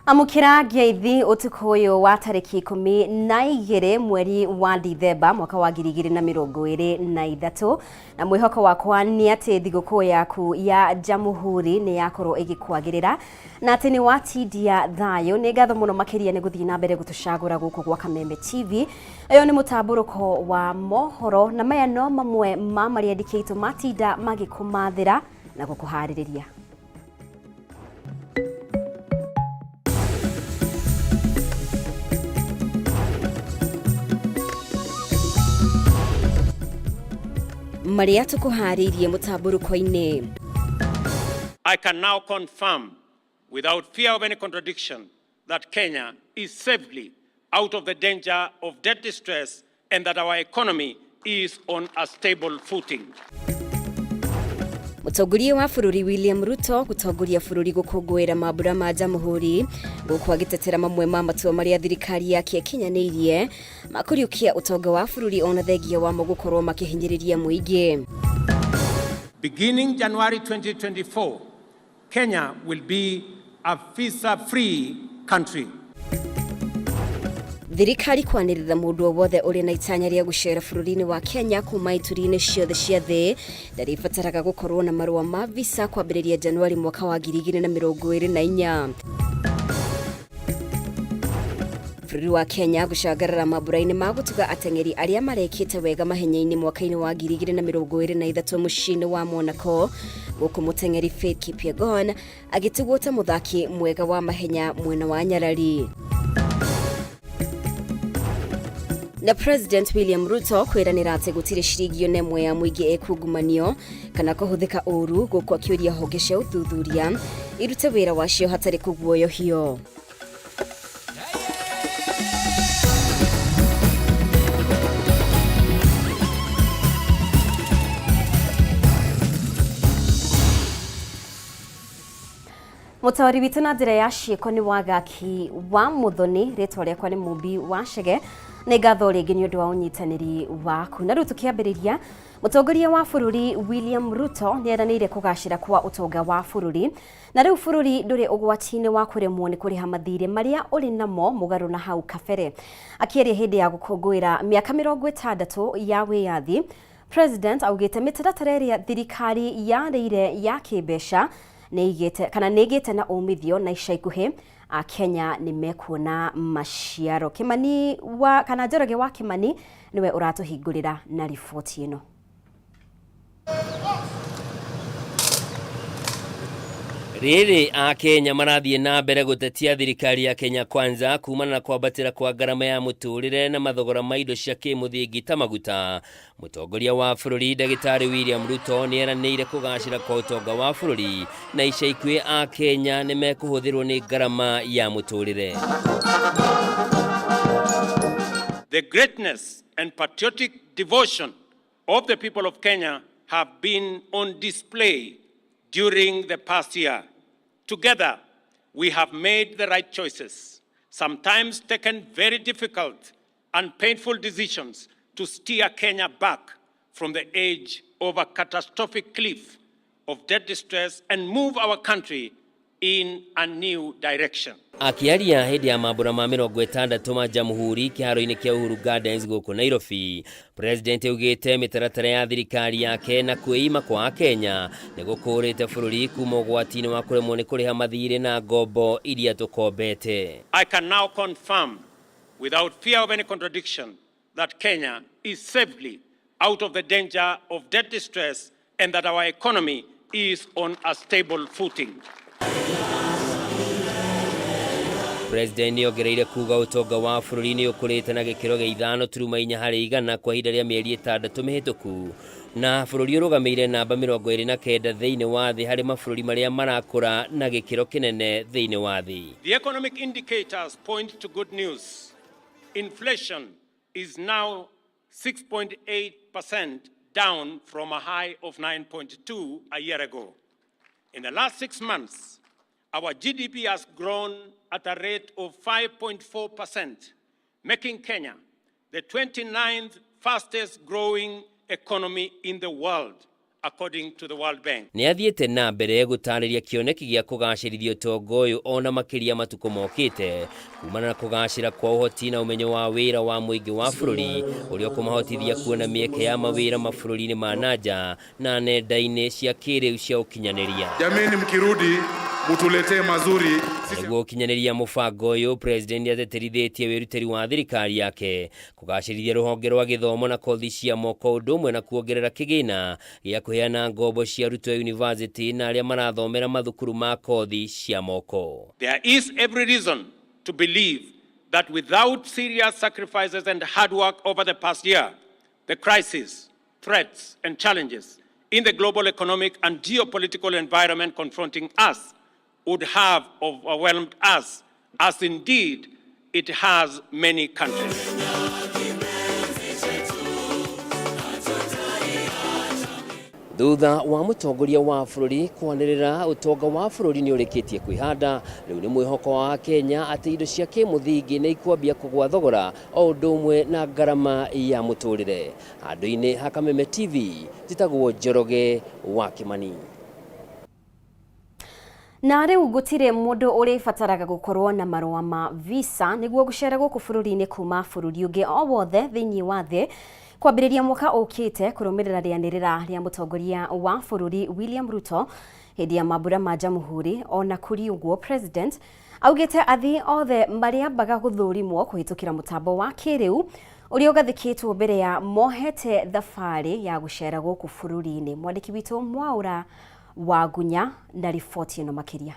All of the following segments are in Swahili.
Amukira geithi utukoyo wa tariki 12 mweri wa Dithemba mwaka wa 2023 na mwihoko wakwa ni ati thigũkũ yaku ya Jamhuri ni yakorwo igikwagirira na ati ni watidia thayo. Ni ngatho muno makiria ni guthii na mbere gutucagura guku gwa Kameme TV. Ayo ni Mutamburuko wa Mohoro na maya no mamwe ma maria ndikĩtwo matinda magikumathira na gukuhaririria. Maria tukuharirie Mutamburuko-ini. I can now confirm without fear of any contradiction that Kenya is safely out of the danger of debt distress and that our economy is on a stable footing. Mutongoria wa bururi William Ruto gutongoria bururi gukungwira mambura ma Jamhuri guku agitetera mamwe ma matua maria thirikari yake kinyanirie makuriukia utonga wa bururi ona thengia wa gukorwo makihinyiriria muingi. Beginning January 2024, Kenya will be a visa-free country. Thirikari kwanirira mundu wothe uri na itanya ria gucera bururi-ini wa Kenya kuma ituri-ini ciothe cia thi ndaribataraga gukorwo na marua ma visa kwambiriria Januari mwaka wa 2024. Bururi wa Kenya gucangarara mambura-ini ma gutuga ateng'eri aria marekite wega mahenya-ini mwaka-ini wa 2023 mucii-ini wa Monaco guku muteng'eri Faith Kipyegon agitugwo ta muthaki mwega wa mahenya mwena wa Nyarari. Na President William Ruto kwiranira ati gutire ciringi nemwe ya muingi ekungumanio kana kuhuthika uru guku akiuria honge cia uthuthuria irute wira wacio hatari kuguoyohio. Mutawari witu na njira ya ciiko ni wagaki wa Muthoni ritwa riakwa ni Mumbi wa Chege ni ngatho ringi ni undu wa unyitaniri waku. Na riu tukiambiriria mutongoria wa bururi William Ruto ni eranire kugacira kwa utonga wa bururi na riu bururi nduri ugwati-ini wa kuremwo ni kuriha mathire maria uri namo mugaru na hau kabere. Akieria hindi ya gukungwira miaka 60 ya wiyathi, President augite mitaratara iria thirikari yareire ya kibeca negete na umithio na ica ikuhi a Kenya ni mekuona maciaro. Kimani wa kana Njoroge wa Kimani niwe uratuhingurira na riboti ino. Riri a Kenya marathie na mbere gutetia thirikari ya Kenya Kwanza kumana na kwambatira kwa garama ya muturire na mathogora ma indo cia kimuthingi ta maguta. Mutongoria wa bururi Dagitari William Ruto ni eranire kugacira kwa utonga wa bururi na ica ikuhi a Kenya ni mekuhuthirwo ni garama ya muturire. The greatness and patriotic devotion of the people of Kenya have been on display during the past year. Together, we have made the right choices, sometimes taken very difficult and painful decisions to steer Kenya back from the edge of a catastrophic cliff of debt distress and move our country in a new direction. Akiaria hindi ya mambura ma 60 ma Jamhuri kiharo-ini kia Uhuru Gardens guku Nairobi, President ugite mitaratara ya thirikari yake na kwĩima kwa Kenya ni gukurite bururi kuma ugwati-ini wa kuremwo ni kuriha mathire na ngombo iria tukombete. I can now confirm without fear of any contradiction that Kenya is safely out of the danger of debt distress and that our economy is on a stable footing. President ni ogereire kuga utonga wa bururi ni ukurite na gikiro gia 5.4 harĩ igana kwa ihinda rĩa mĩeri 6 mĩhĩtũku na bururi urugameire namba 29 thĩinĩ wa thĩ harĩ mabũrũri marĩa marakũra na gĩkĩro kĩnene thĩinĩ wa thĩ. The economic indicators point to good news. Inflation is now 6.8% down from a high of 9.2 a year ago. In the last 6 months, our GDP has grown at a rate of 5.4%, making Kenya the 29th fastest growing economy in the world, according to the World Bank. Nĩ athiĩte na mbere gũtarĩria kĩoneki gĩa kũgacĩrithia ũtonga ũyũ ona makĩria matukũ mokĩte kumana na kũgacĩra kwa ũhoti na ũmenyo wa wĩra wa mũingĩ wa bũrũri ũrĩa ũkũmahotithia kuona mĩeke ya mawĩra mabũrũri-inĩ ma nanja na nenda-inĩ cia kĩrĩu cia ũkinyanĩria. Jameni, mkirudi mutuletee mazuri. Nĩguo ũkinyanĩria mũbango ũyũ, president ateterithĩtie wĩrutĩri wa thirikari yake kũgacĩrithia rũhonge rwa gĩthomo na kothi cia moko ũndũ ũmwe na kuongerera kĩgĩna gĩa kũheana ngombo cia arutwo a university na arĩa marathomera mathukuru ma kothi cia moko. There is every reason to believe that without serious sacrifices and hard work over the past year, the crises, threats and challenges in the global economic and geopolitical environment confronting us would have overwhelmed us, as indeed it has many countries. Thutha wa mũtongoria wa bũrũri kwanĩrĩra ũtonga wa bũrũri nĩ ũrĩkĩtie kwĩhanda, rĩu nĩ mwĩhoko wa Kenya atĩ indo cia kĩmũthingi nĩ ikwambia kũgwa thogora o ũndũ ũmwe na ngarama ya mũtũrĩre. Handũ-inĩ ha Kameme TV, njĩtagwo Njoroge wa Kimani. Na rĩu gũtirĩ mũndũ ũrĩbataraga gũkorwo na marũa ma visa nĩguo gũcera gũkũ bũrũri-inĩ kuma bũrũri ũngĩ o wothe thĩinĩ wa thĩ kwambĩrĩria mwaka ũkĩte kũrũmĩrĩra rĩanĩrĩra rĩa mũtongoria wa bũrũri William Ruto hĩndĩ ya mambura ma jamhuri. Ona kũrĩ ũguo, president augĩte athii othe marĩambaga gũthũrimwo kũhĩtũkĩra mũtambo wa kĩrĩu ũrĩa ũgathĩkĩtwo mbere ya mohete thabarĩ ya gũcera gũkũ bũrũri-inĩ. Mwandĩki witũ Mwaura wa Gunya na riboti ĩno makĩria.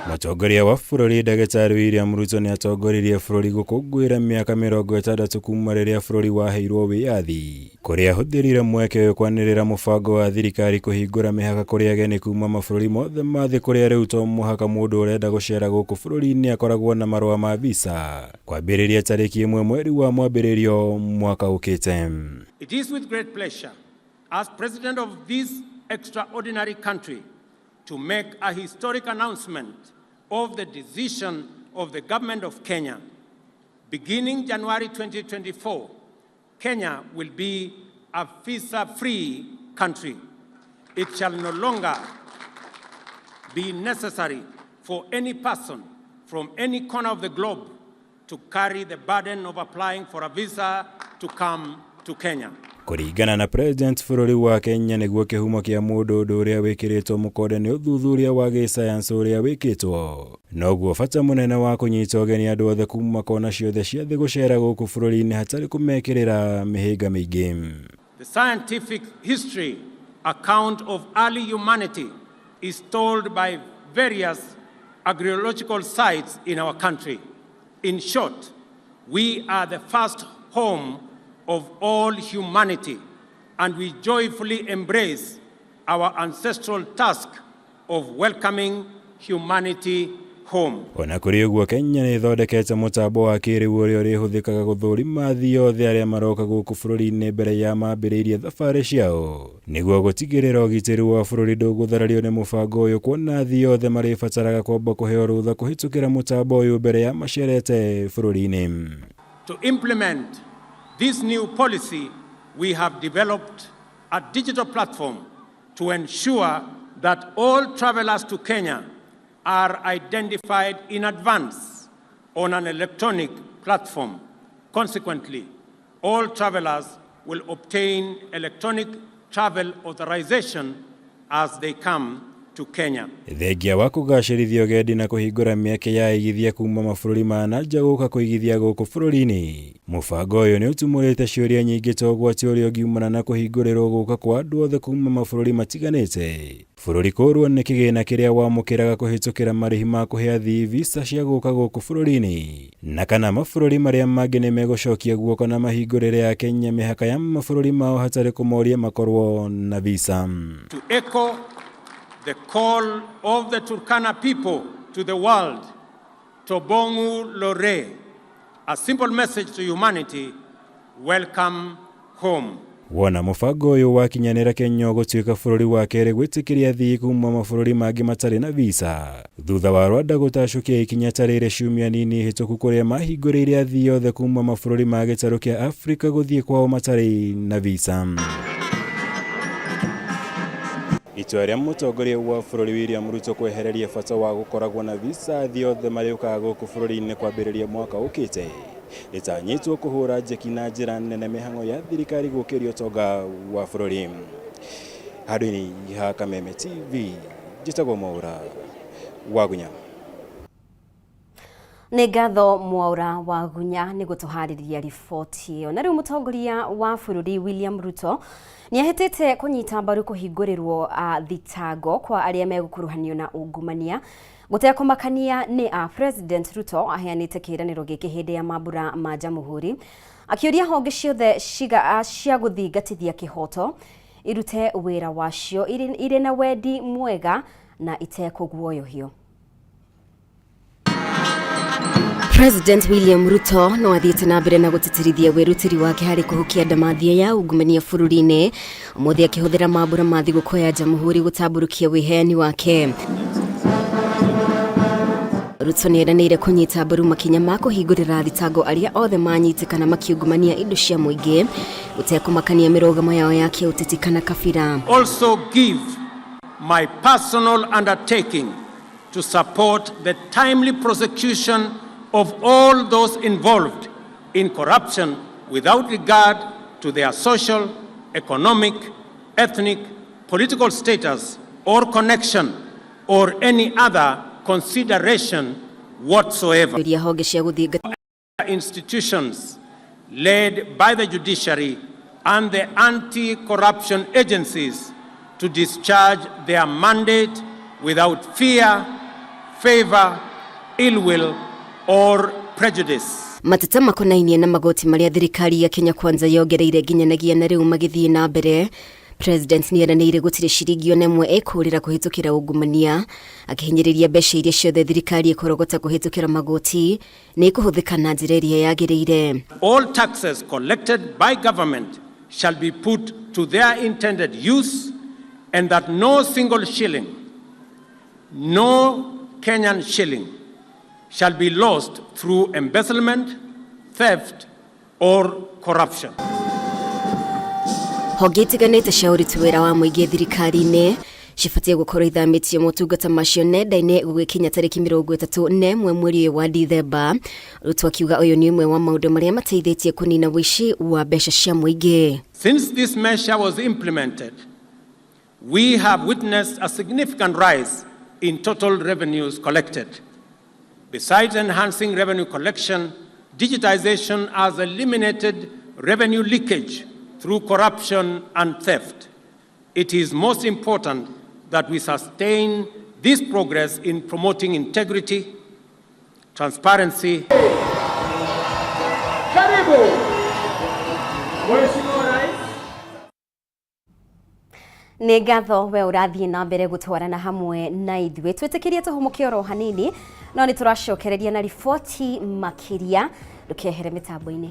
Mũtongoria wa bũrũri Ndagĩtarĩ William Ruto nĩ atongoririe bũrũri gũkũngũĩra mĩaka 60 kuuma rĩrĩa bũrũri waheirwo wĩyathi, kũrĩa ahũthĩrire mweke ũyũ kwanĩrĩra mũbango wa thirikari kũhingũra mĩhaka kũrĩ ageni kuuma mabũrũri mothe ma thĩ, kũrĩa rĩu to mũhaka mũndũ ũrenda gũcera gũkũ bũrũri-inĩ akoragwo na marũa ma visa kwambĩrĩria tarĩki 1 mweri wa mwambĩrĩrio mwaka ũkĩte. It is with great pleasure as president of this extraordinary country to make a historic announcement of the decision of the government of Kenya. Beginning January 2024, Kenya will be a visa-free country. It shall no longer be necessary for any person from any corner of the globe to carry the burden of applying for a visa to come to Kenya. Kũringana na president bũrũri wa Kenya, nĩguo kĩhumo kĩa mũndũ ũndũ ũrĩa wĩkĩrĩtwo mũkonde nĩ ũthuthuria wa gĩsayansi ũrĩa wĩkĩtwo. Noguo bata mũnene wa kũnyita ũgeni andũ othe kuma kona ciothe cia thĩ gũcera gũkũ bũrũri-inĩ hatarĩ kũmekĩrĩra mĩhĩnga mĩingĩ. The scientific history account of early humanity is told by various archaeological sites in our country. In short, we are the first home of all humanity, and we joyfully embrace our ancestral task of welcoming humanity home. Ona kũrĩ ũguo, Kenya nĩ ĩthondekete mũtambo wa kĩrĩu ũrĩa ũrĩhũthĩkaga gũthũrima athii othe arĩa maroka gũkũ bũrũri-inĩ mbere ya mambĩrĩirie thabarĩ ciao, nĩguo gũtigĩrĩra ũgitĩri wa bũrũri ndũgũtharario nĩ mũbango ũyũ, kuona athii othe marĩbataraga kwamba kũheo rũtha kũhĩtũkĩra mũtambo ũyũ mbere ya macerete bũrũri-inĩ. To implement this new policy, we have developed a digital platform to ensure that all travelers to Kenya are identified in advance on an electronic platform. Consequently, all travelers will obtain electronic travel authorization as they come to Kenya. Thengia wa kũgacĩrithia ũgendi na kũhingũra mĩeke ya igithia kuma mabũrũri ma nanja gũka kũigithia gũkũ bũrũri-inĩ. Mũbango ũyũ nĩ ũtumũrĩte ciũria nyingĩ ta ũgwati ũrĩa ũngiumana na kũhingũrĩrwo gũka kwa andũ othe kuma mabũrũri matiganĩte. Bũrũri kũrwo nĩ kĩgĩna kĩrĩa wamũkĩraga kũhĩtũkĩra marĩhi ma kũhe athii visa cia gũka gũkũ bũrũri-inĩ, na kana mabũrũri marĩa mangĩ nĩ megũcokia guoko na mahingũrĩre ya Kenya mĩhaka ya mabũrũri mao hatarĩ kũmoria makorwo na visa. To echo the call of the Turkana people to the world, Tobongu Lore, a simple message to humanity: welcome home. wona mubango uyu wakinyanira Kenya gutuika bururi wa kere gwitikiria athii kuma mabururi mangi matari na visa thutha wa Rwanda gutacukia ikinya tarire ciumia nini hituku kuria mahinguriire athii othe kuma mabururi ma gitaru kia Afrika guthii kwao matari na visa. Itua ria mutongoria wa bururi William Ruto kwehereria bata wa gukoragwo na visa athii othe mariukaga guku bururi-ini kwambiriria mwaka ukite itanyitwo kuhura njeki na njira nene mihango ya thirikari gukiria utonga wa bururi. Handũ-inĩ ha Kameme TV njĩtagwo Mohoro Wagunya. Nĩ ngatho Mwaura Wagunya nĩ gũtũharĩria riboti ĩyo. Na rĩu mũtongoria wa bũrũri William Ruto nĩ ahetete kũnyita mbaru kũhingũrĩrwo thitango kwa arĩa megũkuruhanio na ungumania gũtekũmakania nĩ President Ruto aheanĩte kĩĩranĩro gĩkĩ hĩndĩ ya mambura ma Jamhuri akĩũria honge ciothe cia gũthingatithia kĩhoto irute wĩra wacio irĩ na wendi mwega na itekũguoyohio. President William Ruto no athiĩte na mbere na gũtĩtĩrithia wĩrutĩri wake harĩ kũhukia ndamathia ya ungumania bũrũri-inĩ ũmũthĩ akĩhũthĩra mambura ma thigũkũ ya Jamhuri gũtambũrũkia wĩheani wake. Ruto nĩ eranĩire kũnyita mbaru makinya ma kũhingũrĩra thitango arĩa othe manyitĩkana makiungumania indo cia mũingĩ gũtekũmakania mĩrũgamo yao ya kĩũteti kana kabira. Also give my personal undertaking to support the timely prosecution of all those involved in corruption without regard to their social, economic, ethnic, political status or connection or any other consideration whatsoever. Institutions led by the judiciary and the anti-corruption agencies to discharge their mandate without fear, favor, ill will or prejudice. Mateta makonainie na magoti maria thirikari ya Kenya Kwanza yongereire nginyanagia na riu magithie na mbere. President nĩ eranĩire gũtirĩ ciringi ona ĩmwe ekũrĩra kũhĩtũkĩra ungumania akĩhinyĩrĩria mbeca iria ciothe thirikari ĩkorogota kũhĩtũkĩra magoti nĩ kũhũthĩka na njĩra ĩrĩa yagĩrĩire. All taxes collected by government shall be put to their intended use and that no single shilling, no Kenyan shilling shall be lost through embezzlement, theft or corruption. Honge itiganĩte cia ũruti wĩra wa mũingĩ thirikari-inĩ cibatie gũkorwo ithamĩtie motungata macio nenda-inĩ gũgĩkinya tarĩki 31 mweri wa Dithemba. Ruto akiuga ũyũ nĩ ũmwe wa maũndũ marĩa mateithĩtie kũnina ũici wa mbeca cia mũingĩ. Since this measure was implemented, we have witnessed a significant rise in total revenues collected. Besides enhancing revenue collection, digitization has eliminated revenue leakage through corruption and theft. It is most important that we sustain this progress in promoting integrity, transparency. Nĩ ngatho we ũrathiĩ na mbere gũtwarana hamwe na ithuĩ twĩtĩkĩrie tũhũmũke oro hanini no nĩ tũracokereria na riboti makĩria ndũkehere mĩtambo-inĩ.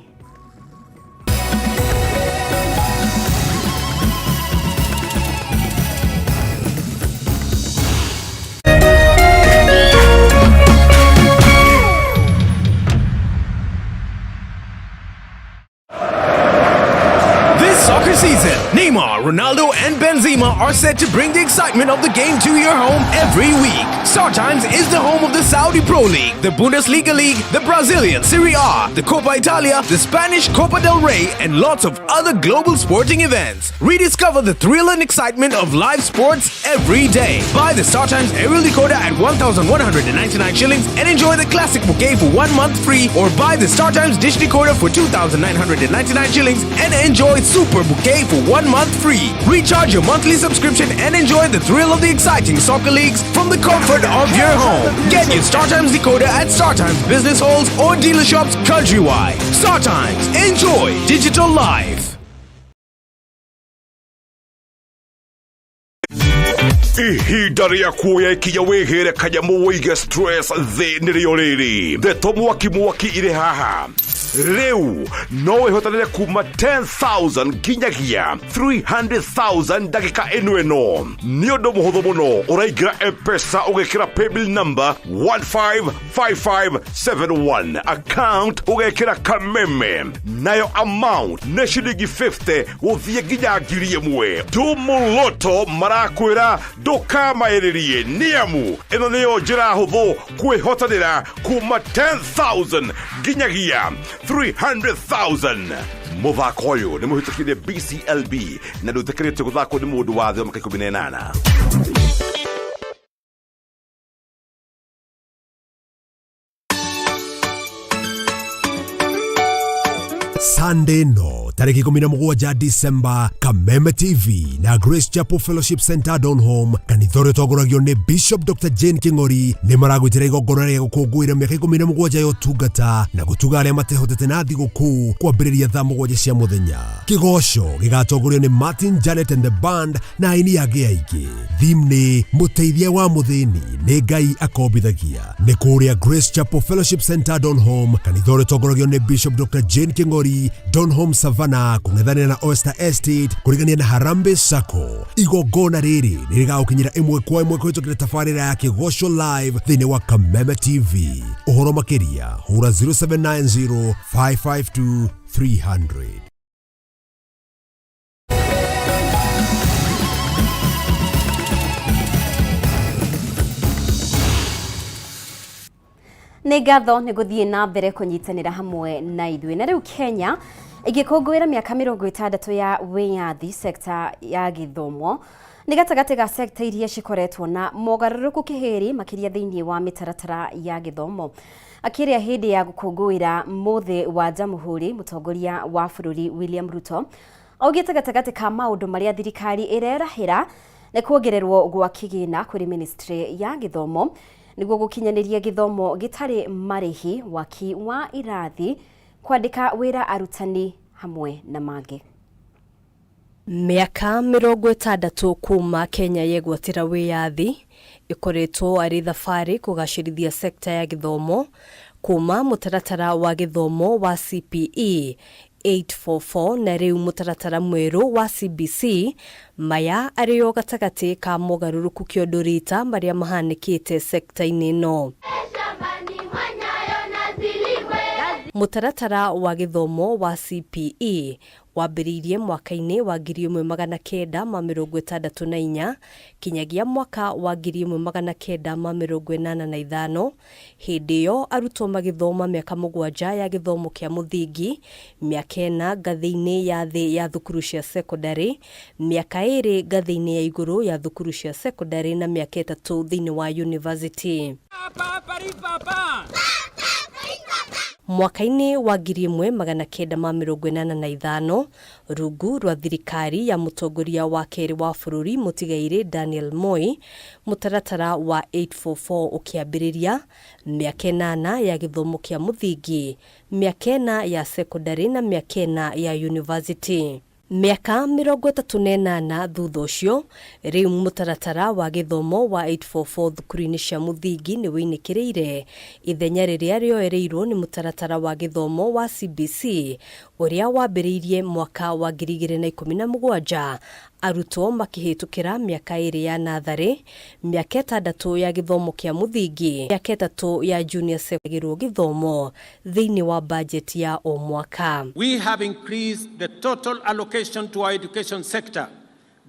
Season. Neymar, Ronaldo, and Benzema are set to bring the excitement of the game to your home every week. StarTimes is the home of the Saudi Pro League, the Bundesliga League, the Brazilian Serie A, the Copa Italia, the Spanish Copa del Rey, and lots of other global sporting events. Rediscover the thrill and excitement of live sports every day. Buy the StarTimes aerial decoder at 1,199 shillings and enjoy the classic bouquet for 1 month free, or buy the StarTimes dish decoder for 2,999 shillings and enjoy Super Bouquet for 1 month free. Recharge your monthly subscription and enjoy the thrill of the exciting soccer leagues from the comfort of your home. Get your StarTimes decoder at StarTimes business halls or dealer shops countrywide. StarTimes. Enjoy digital life. Ihinda rĩa kuoya ikinya wĩgĩre kanyamu wĩige stress thĩ nĩrĩo rĩrĩ. Ndeto mwaki irĩ haha. Rĩu no ĩhotanĩre kuma 10,000 nginyagia 300,000 ndagĩka ĩno. Nĩ ũndũ mũhũthũ mũno, ũraingĩra M-Pesa ũgekĩra paybill number 155571, account ũgekĩra Kameme, nayo amount nĩ ciringi 50 gũthiĩ nginya 1,000. Tumuluto marakwĩra ndũkamaĩrĩrie nĩamu ĩno nĩyo njĩra hũthũ kwĩhotanĩra kuma 10,000 nginyagia 300,000. Mũthako ũyũ nĩ mũhĩtũkĩire BCLB na ndũtĩkĩrĩtio gũthakwo nĩ mũndũ wa thĩ wa mĩaka 18. Sunday no tariki 17 December, Kameme TV na Grace Chapel Fellowship Center Donholm kanithore togoragio ni Bishop Dr. Jane King'ori ni maragwitira igongona rĩa gũkũngũĩra mĩaka 17 ya ũtungata na gũtuga arĩa matehotete na thigũkũ kwambĩrĩria thaa 7 cia mũthenya. Kigoco gigatongorio ni Martin, Janet and the band na aini angĩ aingĩ. Theme ni mũteithia wa mũthĩni ni Ngai akombithagia. Ni kũrĩa Grace Chapel Fellowship Center Donholm kanithore togoragio ni Bishop Dr. Jane King'ori, Donholm Savannah kung'ethanĩra na Oyster Estate kũrigania na Harambee Sacco. Igongona rĩrĩ nĩrĩgagũkinyĩra ĩmwe kwa ĩmwe kũhĩtũkĩra tabarĩra ya Kigoco live thĩinĩ wa Kameme TV. Ũhoro makĩria hũra 0790 552 300. Nĩ ngatho nĩ gũthiĩ na mbere kũnyitanĩra hamwe na ithuĩ. Na rĩu Kenya ĩgĩkũngũĩra mĩaka 60 ya wĩyathi sekta ya gĩthomo, nĩ gatagatĩ ga sekta iria cikoretwo na mogarũrũku kĩhĩri makĩria thĩinĩ wa mĩtaratara ya gĩthomo. Akĩrĩa hĩndĩ ya gũkũngũĩra mũthĩ wa Jamhuri, mũtongoria wa bũrũri William Ruto augĩte gatagatĩ ka maũndũ marĩa thirikari ĩrerahĩra nĩ kuongererwo gwa kĩgĩna kũrĩ ministry ya gĩthomo nĩguo gũkinyanĩria gĩthomo gĩtarĩ marĩhi, waki wa irathi, kwandĩka wĩra arutani hamwe na mangĩ. Mĩaka 60 kuma Kenya yegwatĩra wĩyathi ĩkoretwo arĩ thabarĩ kũgacĩrithia sekta ya gĩthomo kuma mũtaratara wa gĩthomo wa CPE 844 na rĩu mũtaratara mwerũ wa CBC, maya arĩo gatagatĩ ka mogarũrũku kĩondo rita marĩa mahanĩkĩte sekta-inĩ ĩno. Mũtaratara wa gĩthomo wa CPE wambĩrĩirie mwaka-inĩ wa 1964 kinyagia mwaka wa 1985. Hĩndĩ ĩyo arutwo magĩthoma mĩaka 7 ya gĩthomo kĩa mũthingi, mĩaka 4 ngathĩ-inĩ ya thĩ ya thukuru cia secondary, mĩaka 2 ngathĩ-inĩ ya igũrũ ya thukuru cia secondary na mĩaka 3 thĩinĩ wa university. Mwaka-inĩ wa 1985 rungu rwa thirikari ya mũtongoria wa kerĩ wa bũrũri mũtigairĩ Daniel Moi, mũtaratara wa 844 ũkĩambĩrĩria, mĩaka 8 ya gĩthomo kĩa mũthingi, mĩaka 4 ya secondary na mĩaka 4 ya university. Mĩaka 38 thutha ũcio, rĩu mũtaratara wa gĩthomo wa 844 thukuru-inĩ cia mũthingi nĩ wĩinĩkĩrĩire ithenya rĩrĩa rĩoereirwo nĩ mũtaratara wa gĩthomo wa CBC ũrĩa wambĩrĩirie mwaka wa 2017, arutwo makĩhĩtũkĩra mĩaka 2 ya natharĩ, mĩaka 6 ya gĩthomo kĩa mũthingi, mĩaka 3 ya junior secondary gĩthomo thĩinĩ wa budget ya o mwaka. We have increased the total allocation to our education sector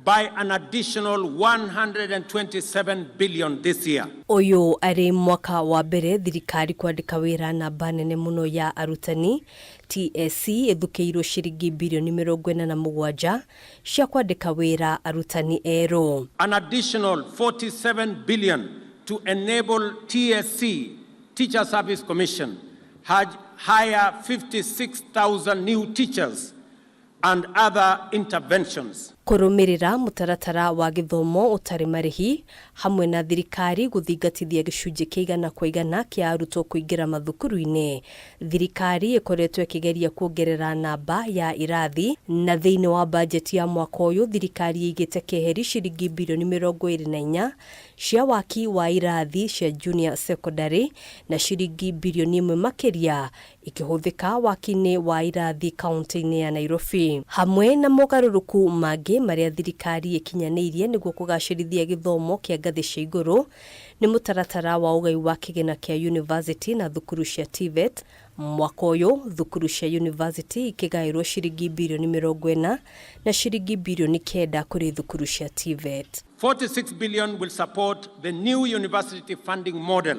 by an additional 127 billion this year. Ũyũ arĩ mwaka wa mbere thirikari kwandĩka wĩra namba nene mũno ya arutani. TSC ĩthukĩirwo ciringi bilioni 47 cia kwandĩka wĩra arutani erũ. An additional 47 billion to enable TSC, Teacher Service Commission, hire 56,000 new teachers and other interventions. kurumirira mutaratara wa githomo utari marihi hamwe na thirikari guthingatithia gicunji kigana kwa igana kia arutwo kuingira mathukuru-ini. Thirikari ikoretwo ikigeria kuongerera namba ya irathi na thiini wa bajeti ya mwaka uyu thirikari igite keheri ciringi bilioni 24 cia waki wa irathi cia junior secondary na ciringi bilioni 1 makiria ikihuthika waki-ini wa irathi kaunti-ini ya Nairobi hamwe na mogaruruku magi maria thirikari ikinyanirie niguo kugacirithia githomo kia ngathi cia iguru ni mutaratara wa ugai wa kigena kia university na thukuru cia TVET. Mwaka uyu thukuru cia university ikigairwo ciringi bilioni 40 na ciringi bilioni 9 kuri thukuru cia TVET. 46 billion will support the new university funding model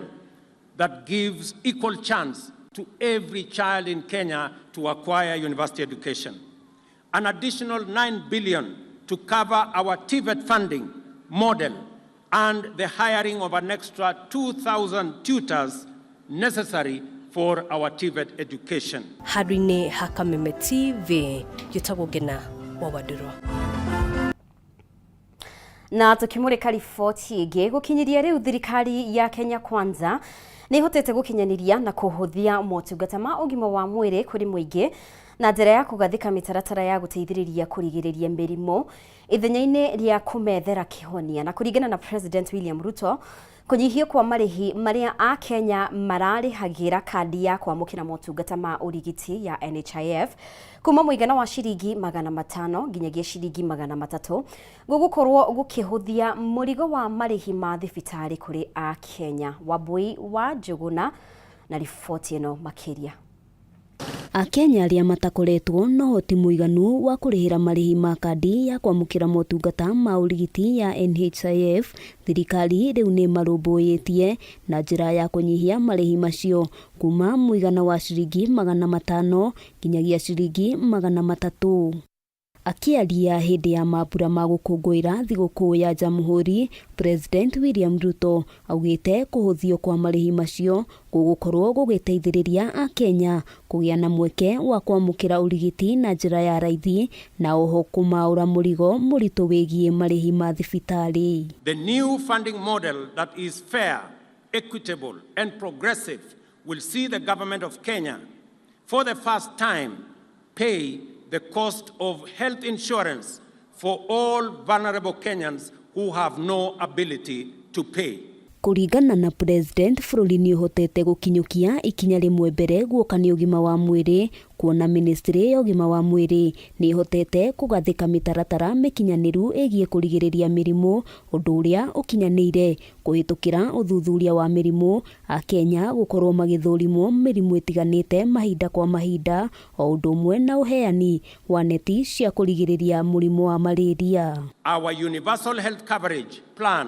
that gives equal chance to every child in Kenya to acquire university education. An additional 9 billion to cover our TVET funding model and the hiring of an extra 2,000 tutors necessary for our TVET education. Harine Kameme TV yutagogena wawadurwa. Na tukimurika riboti ingi gukinyiria riu thirikari ya Kenya Kwanza ni hotete gukinyaniria na kuhuthia motungata ma ugima wa mwiri kuri muingi na njira ya kugathika mitaratara ya guteithiriria kurigiriria mirimo ithenya-ini ria kumethera kihonia. Na kuringana na President William Ruto, kunyihio kwa marihi maria a Kenya mararihagira kandi ya kwamukira motungata ma urigiti ya NHIF kuma muigana wa ciringi 500 nginyagia ciringi 300 gugukorwo gukihuthia murigo wa marihi ma thibitari kuri a Kenya. Wabui wa Njuguna na riboti ino makiria. Akenya aria matakoretwo no hoti muiganu wa kurihira marihi ma kandi ya kwamukira motungata ma urigiti ya NHIF, thirikari riu ni marumbuitie na njira ya kunyihia marihi macio kuma muigana wa ciringi 500 nginyagia ciringi 300. Akiaria hindi ya mabura ma gukungwira thigũkũ ya Jamhuri, President William Ruto augite kuhuthio kwa marihi macio gugukorwo gugiteithiriria a Kenya kugia na mweke wa kwamukira urigiti na njira ya raithi na oho kumaura murigo muritu wigie marihi ma thibitari. The new funding model that is fair, equitable and progressive will see the government of Kenya for the first time pay the cost of health insurance for all vulnerable Kenyans who have no ability to pay. Kuringana na President, bururi ni uhotete gukinyukia ikinya rimwe mbere guoka ni ugima wa mwiri, kuona ministry ya ugima wa mwiri ni ihotete kugathika mitaratara mikinyaniru egie kurigiriria mirimu, undu uria ukinyanire kuhitukira uthuthuria wa mirimu a Kenya gukorwo magithurimwo mirimu itiganite mahinda kwa mahinda, o undu umwe na uheani wa neti cia kurigiriria murimu wa malaria. Our universal health coverage plan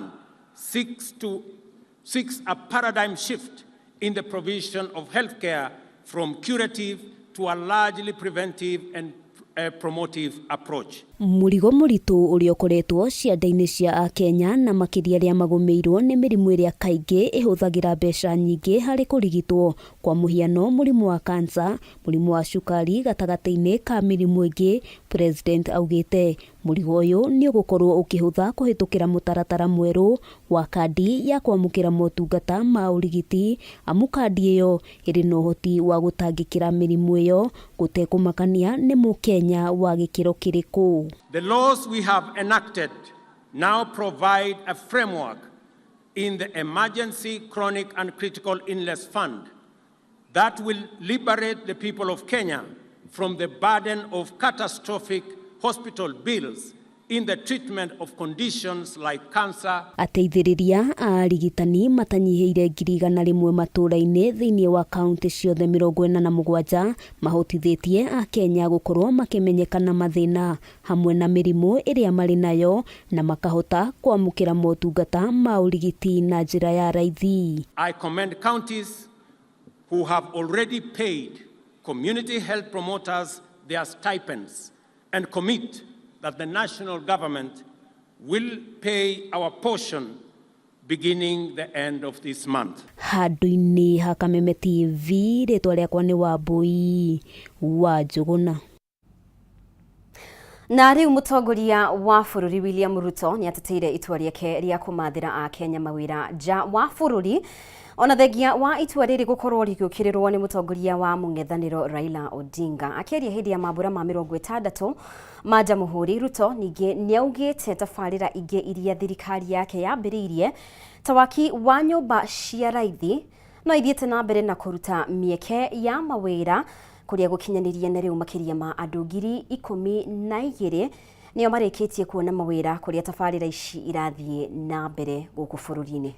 seeks a paradigm shift in the provision of healthcare from curative to a largely preventive and promotive approach. Murigo muritu uria ukoretwo cianda-ini cia a Kenya na makiria ria magumeirwo ni mirimu iria kaingi ihuthagira mbeca nyingi hari kurigitwo, kwa muhiano murimu wa kansa, murimu wa cukari gatagati-ini ka mirimu ingi. President augite murigo uyu ni ugukorwo ukihutha kuhitukira mutaratara mweru wa kandi ya kwamukira motungata ma urigiti, amu kandi iyo iri no hoti wa gutangikira mirimu iyo gutekumakania ni Mukenya wa gikiro kiriku. The laws we have enacted now provide a framework in the Emergency, Chronic and Critical Illness Fund that will liberate the people of Kenya from the burden of catastrophic hospital bills in the treatment of conditions like cancer. Ateithiriria a arigitani matanyiheire 100,000 matura-ini thiini wa kaunti ciothe 47 mahotithĩtie a Kenya gukorwo makimenyekana mathina hamwe na mirimu iria mari nayo na makahota kwamukira motungata ma urigiti na njira ya raithi. I commend counties who have already paid community health promoters their stipends and commit that the national government will pay our portion beginning the end of this month. Handu-ini ha Kameme TV, ritwa riakwa ni Wabui wa Njuguna. Na riu mutongoria wa bururi William Ruto ni ateteire itua riake ria kumathira a Kenya mawira nja wa bururi ona thengia wa itua riri gukorwo rigiukirirwo ni mutongoria wa mung'ethaniro Raila Odinga. Akiaria hindi ya mambura ma 60 ma Jamhuri, Ruto ningi niaugite tabarira ingi iria thirikari yake yambiriirie ta waki wa nyumba cia raithi no ithiete na mbere na kuruta mieke ya mawira kuria gukinyaniria na riu makiria ma andu 12,000 nio marikitie kuona mawira kuria tabarira ici irathie na mbere guku bururi-ini.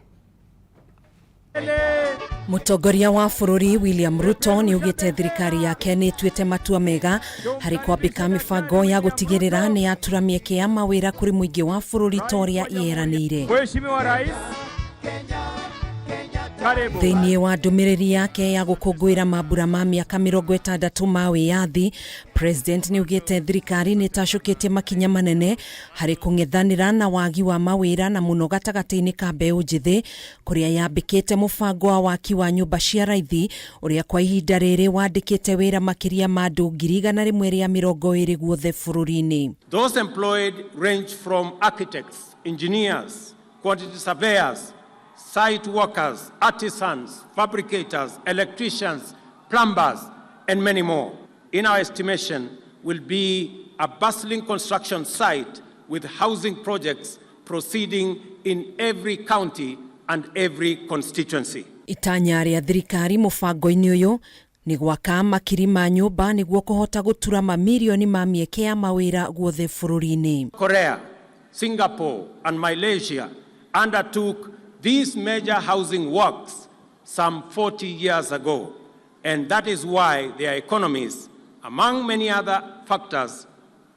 Mutongoria wa bururi William Ruto ni ugite thirikari yake ni tuite matua mega hari kwambika mibango ya gutigirira ni yatura mieke ya mawira kuri muingi wa bururi toria yeranire. Mheshimiwa Rais Thĩinĩ wa ndũmĩrĩri yake ya gũkũngũĩra mambura ma mĩaka 60 ma wĩyathi, President nĩ ugĩte thirikari nĩ tacũkĩtie makinya manene harĩ kũng'ethanĩra na wagi wa mawĩra na mũno gatagatĩ-inĩ ka mbeũ njĩthĩ kũrĩa yambĩkĩte mũbango wa waki wa nyũmba cia raithi ũrĩa kwa ihinda rĩrĩ wandĩkĩte wĩra makĩria ma andũ 120,000 guothe bũrũri-inĩ. Those employed range from architects, engineers, quantity surveyors, site workers, artisans, fabricators, electricians, plumbers, and many more. In our estimation, will be a bustling construction site with housing projects proceeding in every county and every constituency. Itanya rĩa thirikari mũbango-inĩ ũyũ ni gwaka makiri ma nyũmba nĩguo kũhota gũtura mamirioni ma mĩeke ya mawĩra guothe bũrũri-inĩ. Korea, Singapore, and Malaysia undertook these major housing works some 40 years ago, and that is why their economies, among many other factors,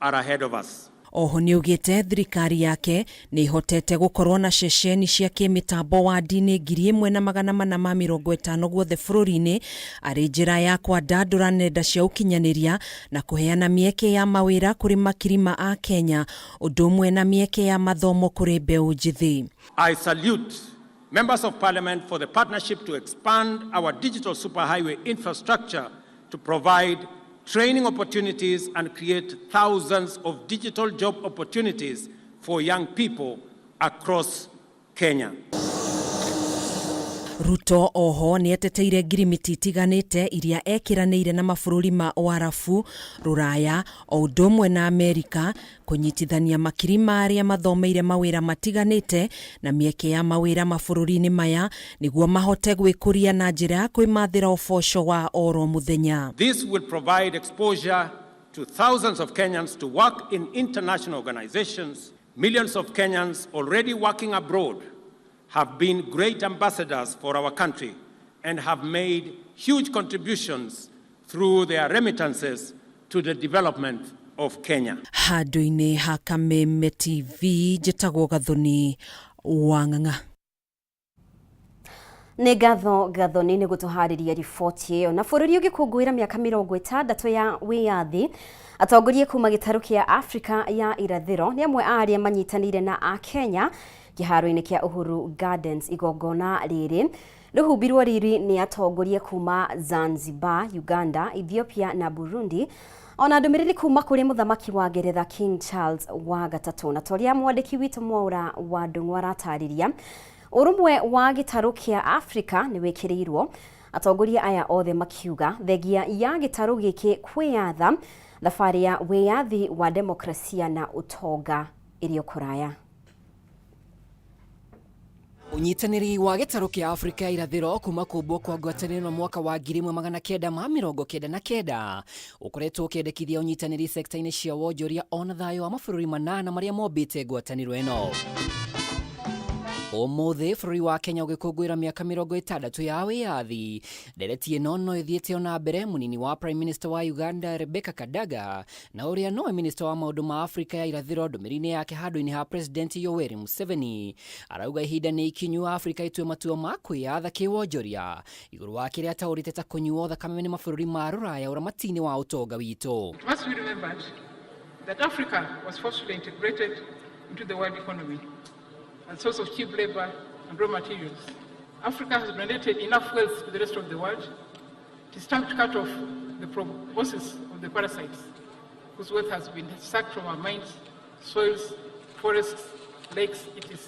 are ahead of us. Oho ni ugite thirikari yake ni hotete gukorwo na ceceni cia kimitambo wa dini 1,450 guothe bũrũri-inĩ arĩ njĩra ya kwandandũra nenda cia ũkinyanĩria na kuheana mieke ya mawĩra kũrĩ makiri ma a Kenya ũndũ ũmwe na mieke ya mathomo kũrĩ mbeũ njĩthĩ. I salute Members of Parliament for the partnership to expand our digital superhighway infrastructure to provide training opportunities and create thousands of digital job opportunities for young people across Kenya. Ruto oho ni eteteire ngirimiti itiganite iria ekiranĩire na mabũrũri ma Warabu, Rũraya, o ũndũ ũmwe na Amerika kũnyitithania makiri ma arĩa mathomeire mawĩra matiganĩte na mieke ya mawĩra mabũrũri-inĩ maya nĩguo mahote gwĩkũria na njĩra ya kwĩmathĩra ũboco wa oro mũthenya. This will provide exposure to thousands of Kenyans to work in international organizations. Millions of Kenyans already working abroad have been great ambassadors for our country and have made huge contributions through their remittances to the development of Kenya. Handũ-inĩ ha Kameme TV njĩtagwo Gathoni Wang'ang'a. Nĩ Gathoni nĩ gũtũharĩria riboti ĩyo. Na bũrũri ũgĩkũngũĩra mĩaka 60 ya wĩyathi, atongoria kuma gĩtarũ kĩa Afrika ya irathĩro nĩ amwe a arĩa manyitanĩire na a Kenya kĩharo-inĩ kĩa Uhuru Gardens. Igongona rĩrĩ rĩhumbirwo riri nĩ atongoria kuma Zanzibar, Uganda, Ethiopia na Burundi, ona ndũmĩrĩri kuma kũrĩ mũthamaki wa Ngeretha King Charles wa gatatũ. Na toria mwandĩki witũ Mwaura wa Ndung'u aratarĩria, ũrũmwe wa gĩtarũ kĩa Afrika nĩ wĩkĩrĩirwo, atongoria aya othe makiuga thengia ya gĩtarũ gĩkĩ kwĩyatha thabarĩ ya wĩyathi wa demokrasia na ũtonga ĩrĩ o kũraya. Unyitanĩri wa gĩtarũ kĩa Afrika irathĩro kuma kũmbwo kwa ngwatanĩro mwaka wa 1999 ũkoretwo ũkĩendekithia unyitanĩri sekta-inĩ cia wonjoria ona thayũ wa mabũrũri manana marĩa mombĩte ngwatanĩro ĩno. Ũmũthĩ bũrũri wa Kenya ũgĩkũngũĩra mĩaka 60 ya wĩyathi. Ndereti ĩno no ĩthiĩte na mbere mũnini wa Prime Minister wa Uganda Rebecca Kadaga na ũrĩa nowe Minister wa maũndũ ma Afrika ya irathĩro ndũmĩrĩri-inĩ yake handũ-inĩ ha President Yoweri Museveni. Arauga ihinda nĩ ikinyu Afrika itue matua ma kwĩyatha kĩwonjoria igũrũ wa kĩrĩa ataũrĩte ta kũnyuo thakame nĩ mabũrũri ma Rũraya ũramati-inĩ wa ũtonga witũ. It must be remembered that Africa was forcefully integrated into the world economy and source of cheap labor and raw materials. Africa has donated enough wealth to the rest of the world. It is time to cut off the proboscis of the parasites whose wealth has been sucked from our mines, soils, forests, lakes, etc.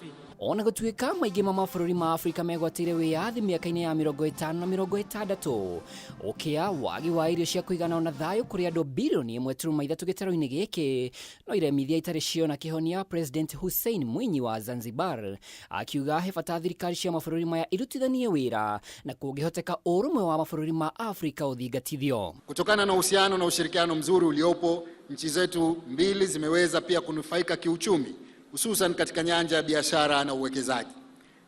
Ona gũtuĩka maingĩ ma mabũrũri ma Afrika megwatĩire wĩyathi mĩaka-inĩ ya 50 na 60, ũkĩa wagi wa irio cia kũigana ona thayũ kũrĩ andũ bilioni 1.3 gĩtaro-inĩ gĩkĩ no iremithia itarĩ ciona kĩhonia President Hussein Mwinyi wa Zanzibar akiuga he bata thirikari cia mabũrũri maya irutithanie wĩra na kũngĩhoteka ũrũmwe wa mabũrũri ma Afrika ũthingatithio. Kutokana na uhusiano na ushirikiano mzuri uliopo, nchi zetu mbili zimeweza pia kunufaika kiuchumi, hususan katika nyanja ya biashara na uwekezaji.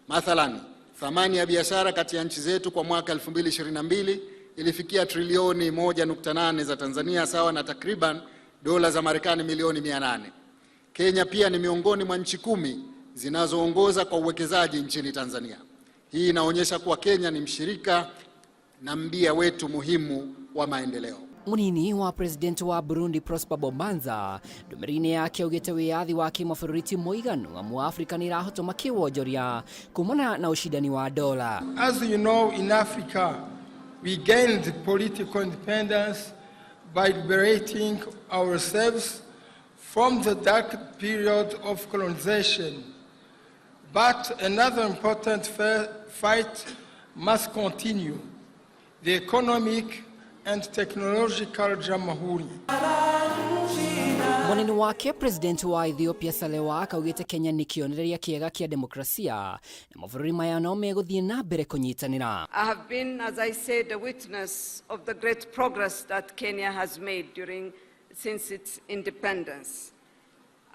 Mathalan, thamani ya biashara kati ya nchi zetu kwa mwaka 2022 ilifikia trilioni 1.8 za Tanzania, sawa na takriban dola za Marekani milioni 800. Kenya pia ni miongoni mwa nchi 10 zinazoongoza kwa uwekezaji nchini Tanzania. Hii inaonyesha kuwa Kenya ni mshirika na mbia wetu muhimu wa maendeleo. Munini wa President wa Burundi Prosper Bobanza ndumirine yake ugite wiyathi wa kimabũrũri ti mũiganu amu Afrika ni rahotwo makiwonjoria kumana na ushindani wa dola. As you know, in Africa we gained political independence by liberating ourselves from the dark period of colonization. But another important fight must continue: the economic and technological jamhuri. Mwanini wake President wa Ethiopia Salewa kaugite Kenya ni kionereria kiega kia demokrasia na mabũrũri maya no megũthiĩ na mbere kũnyitanĩra. I have been, as I said, a witness of the great progress that Kenya has made since its independence.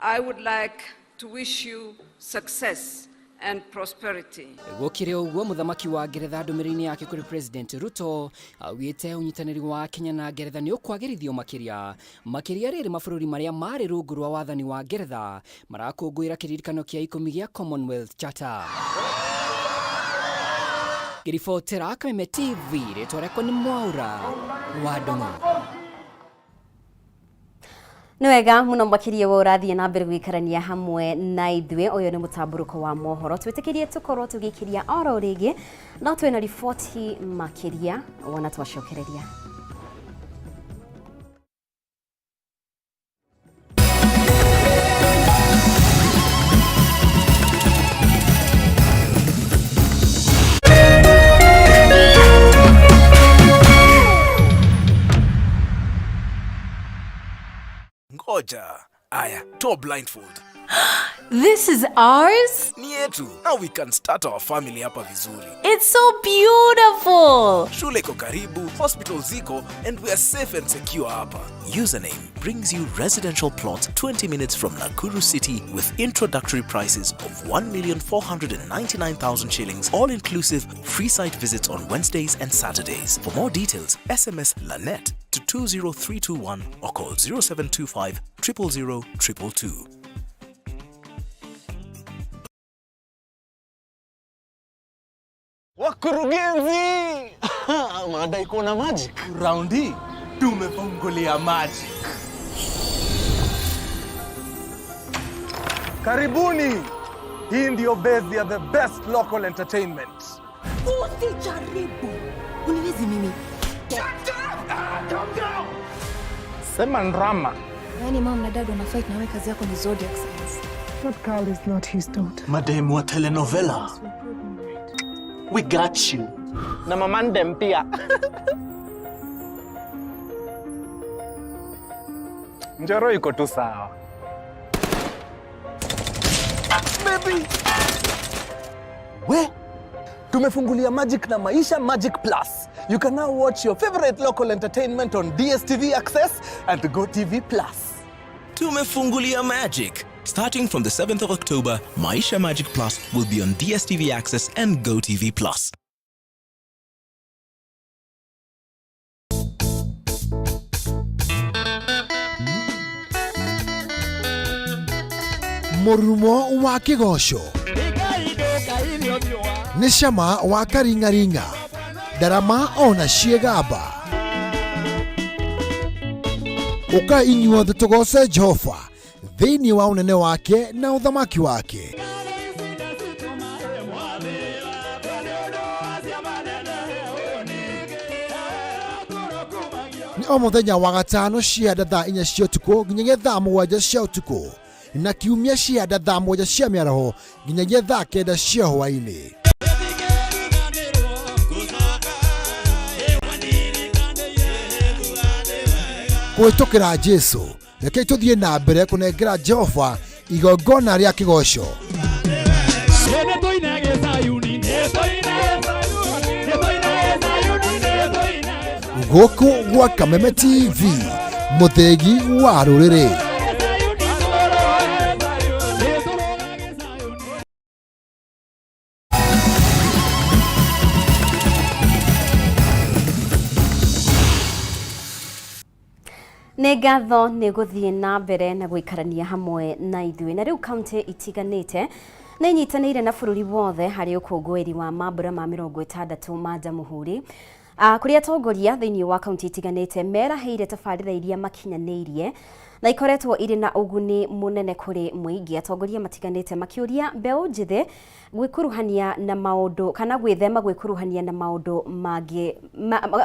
I would like to wish you success and prosperity. Gũkĩrĩ ũguo mũthamaki wa Ngeretha ndũmĩrĩri yake kũrĩ President Ruto augĩte ũnyitanĩri wa Kenya na Ngeretha nĩ ũkwagĩrithio makĩria rĩrĩ mabũrũri marĩa marĩ rungu rwa wathani wa Ngeretha marakũngũĩra kĩririkano kĩa 10 gĩa Commonwealth Charter. Ngĩribotera Kameme TV, rĩtwa rĩakwa nĩ Mwaura wa Ndũng'ũ. Nĩ wega mũno makĩria wa ũrathiĩ na mbere gũikarania hamwe na ithuĩ. Ũyũ nĩ mũtamburuko wa mohoro, twĩtĩkĩrie tũkorwo tũgĩkĩria oro rĩngĩ no twĩna riboti makĩria wona twacokereria. Ngoja, aya, toa blindfold. This is ours? Ni yetu. Now we can start our family hapa vizuri. It's so beautiful. Shule iko karibu, hospital ziko, and we are safe and secure hapa. Username brings you residential plots 20 minutes from Nakuru City with introductory prices of 1,499,000 shillings, all inclusive, free site visits on Wednesdays and Saturdays. For more details, SMS Lanet to 20321 or call 0725 000 222. Wakurugenzi! Madai kuna magic. Raundi, tumefungulia magic. Karibuni! Hii ndio base ya the best local entertainment. Usijaribu. Uniwezi mimi. Sema ndrama. Yaani mama na dad wana fight na wewe kazi yako ni zodiac signs. That girl is not his daughter. Madam wa telenovela. We got you. Na mamandem pia. Njoro iko tu sawa. Baby! We? Tumefungulia Magic na Maisha Magic Plus. You can now watch your favorite local entertainment on DSTV Access and GoTV Plus. Tumefungulia Magic. Starting from the 7th of October, Maisha Magic Plus will be on DSTV Access and GoTV Plus. Murumo wa kigosho nĩ cama wa karingaringa ndarama ona ciegamba ũka inyuothe tũgoce Jehova thĩinĩ wa ũnene wake na ũthamaki wake. ni o muthenya wa gatano cianda thaa 4 cia ũtukũ nginyagia thaa 7 cia ũtukũ, na kiumia cianda thaa 1 cia mĩaraho nginyagia thaa 9 cia hwaĩ-inĩ. Kwĩtũkĩra Jesu, rekei tũthiĩ na mbere kũnengera Jehova igongona rĩa kĩgoco. Gũkũ gwa Kameme TV, mũthegi wa rũrĩrĩ. Nĩ ngatho nĩ gũthiĩ na mbere na gũikarania hamwe na ithuĩ, na rĩu kaunti itiganĩte nĩ inyitanĩire na bũrũri wothe harĩ ũkũngũĩri wa mambura ma 60 ma Jamhuri, kũrĩa atongoria thĩinĩ wa kaunti itiganĩte meraheire tabarĩra iria makinyanĩirie na ikoretwo irĩ na ũguni mũnene kũrĩ mũingĩ. Atongoria matiganĩte makĩũria mbeũ njĩthĩ gwĩkuruhania na maũndũ kana gwĩthema gwĩkuruhania na maũndũ mangĩ,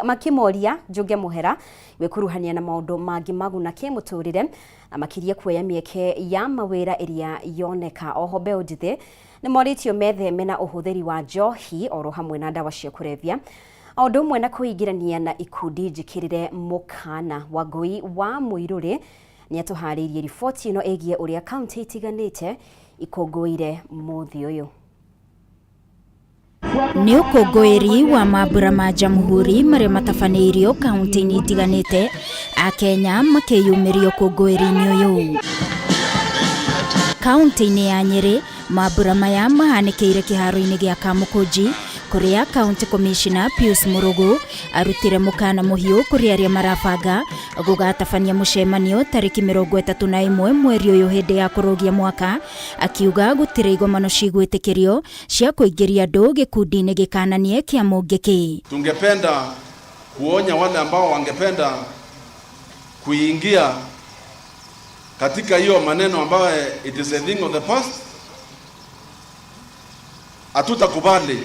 makĩmoria Njũng'e Mũhera gwĩkuruhania na maũndũ mangĩ maguna kĩmũtũrĩre na makĩria kuoya mĩeke ya mawĩra ĩrĩa yoneka. Oho mbeũ njĩthĩ nĩ morĩtio metheme na ũhũthĩri wa njohi oro hamwe na ndawa cia kũrebia, o ũndũ ũmwe na kũingĩrania na ikundi njĩkĩrĩre mũkana. Wangui wa Mũirũrĩ nĩ atũharĩirie riboti ĩno ĩgiĩ ũrĩa kaunti itiganĩte ikũngũĩire mũthĩ ũyũ. Nĩ ũkũngũĩri wa mambura ma Jamhuri marĩa matabanĩirio kaunti-inĩ itiganĩte, Akenya makĩyumĩria ũkũngũĩri-inĩ ũyũ. Kaunti-inĩ ya Nyeri, mambura maya mahanĩkĩire kĩharo-inĩ gĩa Kamũkũnji, kũrĩa County Commissioner Pius Murugu arutire mũkana mũhiũ kũrĩ arĩa marabanga gũgatabania mũcemanio tarĩki 31 mweri ũyũ hĩndĩ ya kũrũgia mwaka, akiuga gũtirĩ igomano cigwĩtĩkĩrio cia kũingĩria andũ gĩkundi-inĩ gĩkananie kĩa mũngĩkĩ. Tungependa kuonya wale ambao wangependa kuingia katika hiyo maneno ambayo it is a thing of the past. Hatutakubali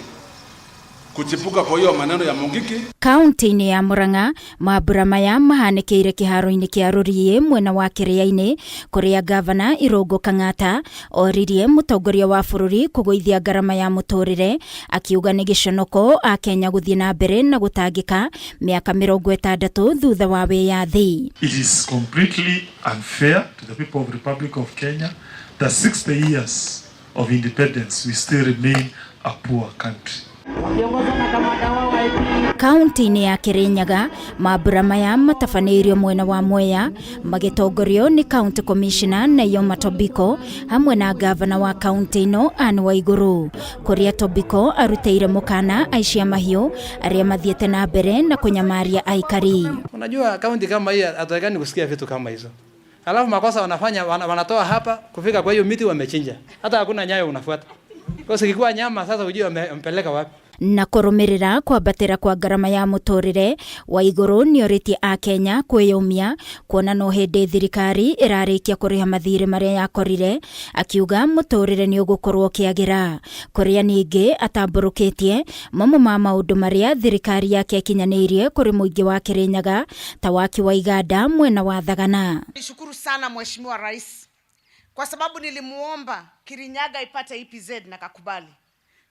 kuchipuka kwa hiyo maneno ya Mungiki. Kaunti-inĩ ya Murang'a, mambura maya mahanĩkĩire kĩharo-inĩ kĩa Rũriĩ mwena wa Kĩrĩainĩ, kũrĩa gavana Irũngũ Kang'ata oririe mũtongoria wa bũrũri kũgũithia ngarama ya mũtũrĩre, akiuga nĩ gĩconoko Akenya gũthiĩ na mbere na gũtangĩka mĩaka 60 thutha wa wĩyathi. It is completely unfair to the people of the Republic of Kenya that 60 years of independence we still remain a poor country. Kaunti-inĩ ya Kirinyaga, mambura maya matabanĩirio mwena wa Mwea magĩtongorio nĩ County Commissioner Neyoma Tobiko hamwe na gavana wa kaunti ĩno Anne Waigũrũ, kũrĩa Tobiko arutĩire mũkana aici a mahiũ arĩa mathiĩte na mbere na kunyamaria aikari. Unajua kaunti kama hii hatutakani kusikia vitu kama hizo. Alafu makosa wanafanya wanatoa hapa kufika kwa hiyo miti wamechinja. Hata hakuna nyayo unafuata. Kwa sababu ikikuwa nyama sasa ujue wamepeleka wapi. Na kũrũmĩrĩra kwambatĩra kwa ngarama ya mũtũrĩre, Waigũrũ nĩ orĩtie Akenya kwĩyũmia kuona no hĩndĩ thirikari ĩrarĩkia kũrĩha mathirĩ marĩa yakorire, akiuga mũtũrĩre nĩ ũgũkorwo kĩagĩra. Kũrĩa ningĩ atambũrũkĩtie mamwe ma maũndũ marĩa thirikari yake ĩkinyanĩirie kũrĩ mũingĩ wa Kĩrĩnyaga ta waki wa iganda mwena wa Thagana. Nishukuru sana Mheshimiwa Rais kwa sababu nilimuomba Kirinyaga ipate EPZ na kakubali.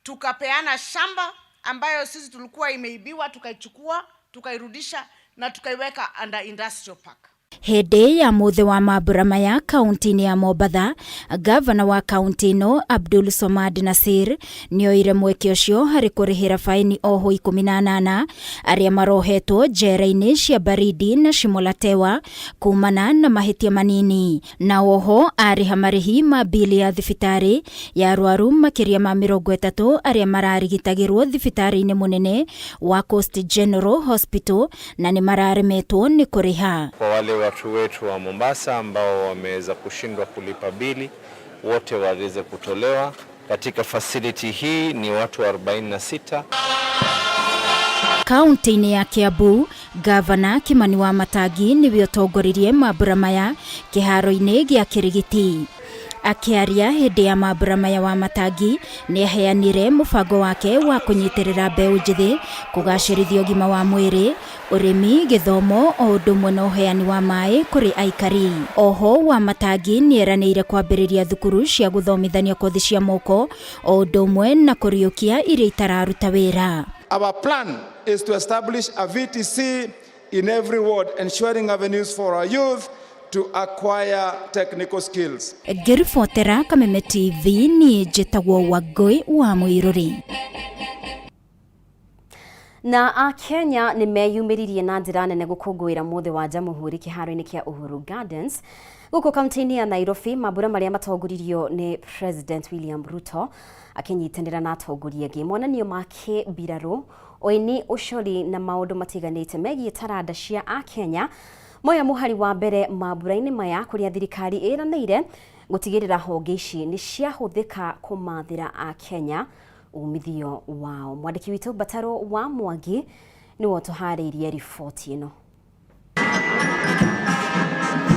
Tukapeana shamba ambayo sisi tulikuwa imeibiwa, tukaichukua, tukairudisha na tukaiweka under industrial park. Hĩndĩ ya mũthĩ wa mambura maya kaunti-inĩ ya Mombatha, gavana wa kaunti ĩno Abdul Somad Nasir nĩoire mweke ũcio harĩ kũrĩhĩra faini oho 18 arĩa marohetwo njera-inĩ cia Baridi na Shimolatewa kumana na mahĩtia manini, na oho arĩha marĩhi ma bili ya thibitarĩ ya arwaru makĩria ma 30 arĩa mararigitagĩrwo thibitarĩ-inĩ mũnene wa Coast General Hospital na nĩ mararemetwo nĩ kũrĩha. Kwa wale watu wetu wa Mombasa ambao wameweza kushindwa kulipa bili, wote waweze kutolewa. Katika facility hii ni watu 46. Kaunti-inĩ ya Kiambu, gavana Kimani wa Matangi nĩwe ũtongoririe mambura maya kĩharo-inĩ gĩa Kĩrigiti. Akiaria hindi ya mambura maya wa matangi ni aheanire mubango wake wa kunyitirira mbeu njithi kugacirithia ũgima wa mwĩrĩ, ũrĩmi, gĩthomo o ũndũ ũmwe na ũheani wa maĩ kũrĩ aikari. Oho wa matangi nĩ eranĩire kwambĩrĩria thukuru cia gũthomithania kothi cia moko o ũndũ ũmwe na kũriũkia iria itararuta wĩra. Our plan is to establish a VTC in every ward, ensuring avenues for our youth to acquire technical skills. Ngĩribotera Kameme TV ni njĩtagwo Wangũi wa Mũirũri. Na Akenya nĩ meyumĩririe na njĩra nene gũkũngũĩra mũthĩ wa Jamhuri kĩharo-inĩ kĩa Uhuru Gardens gũkũ kaunti-inĩ ya Nairobi, mambura marĩa matongoririo nĩ President William Ruto akinyitanĩra na atongoria angĩ. Monanio ma kĩmbirarũ, ũini, ũcori na maũndũ matiganĩte megiĩ taranda cia Akenya moya mũhari wa mbere mambura-inĩ maya, kũrĩa thirikari ĩranĩire gũtigĩrĩra honge ici nĩ ciahũthĩka kũmathĩra Akenya umithio wao. Mwandĩki witũ Bataro wa Mwangi nĩwe ũtũharĩirie riboti ĩno.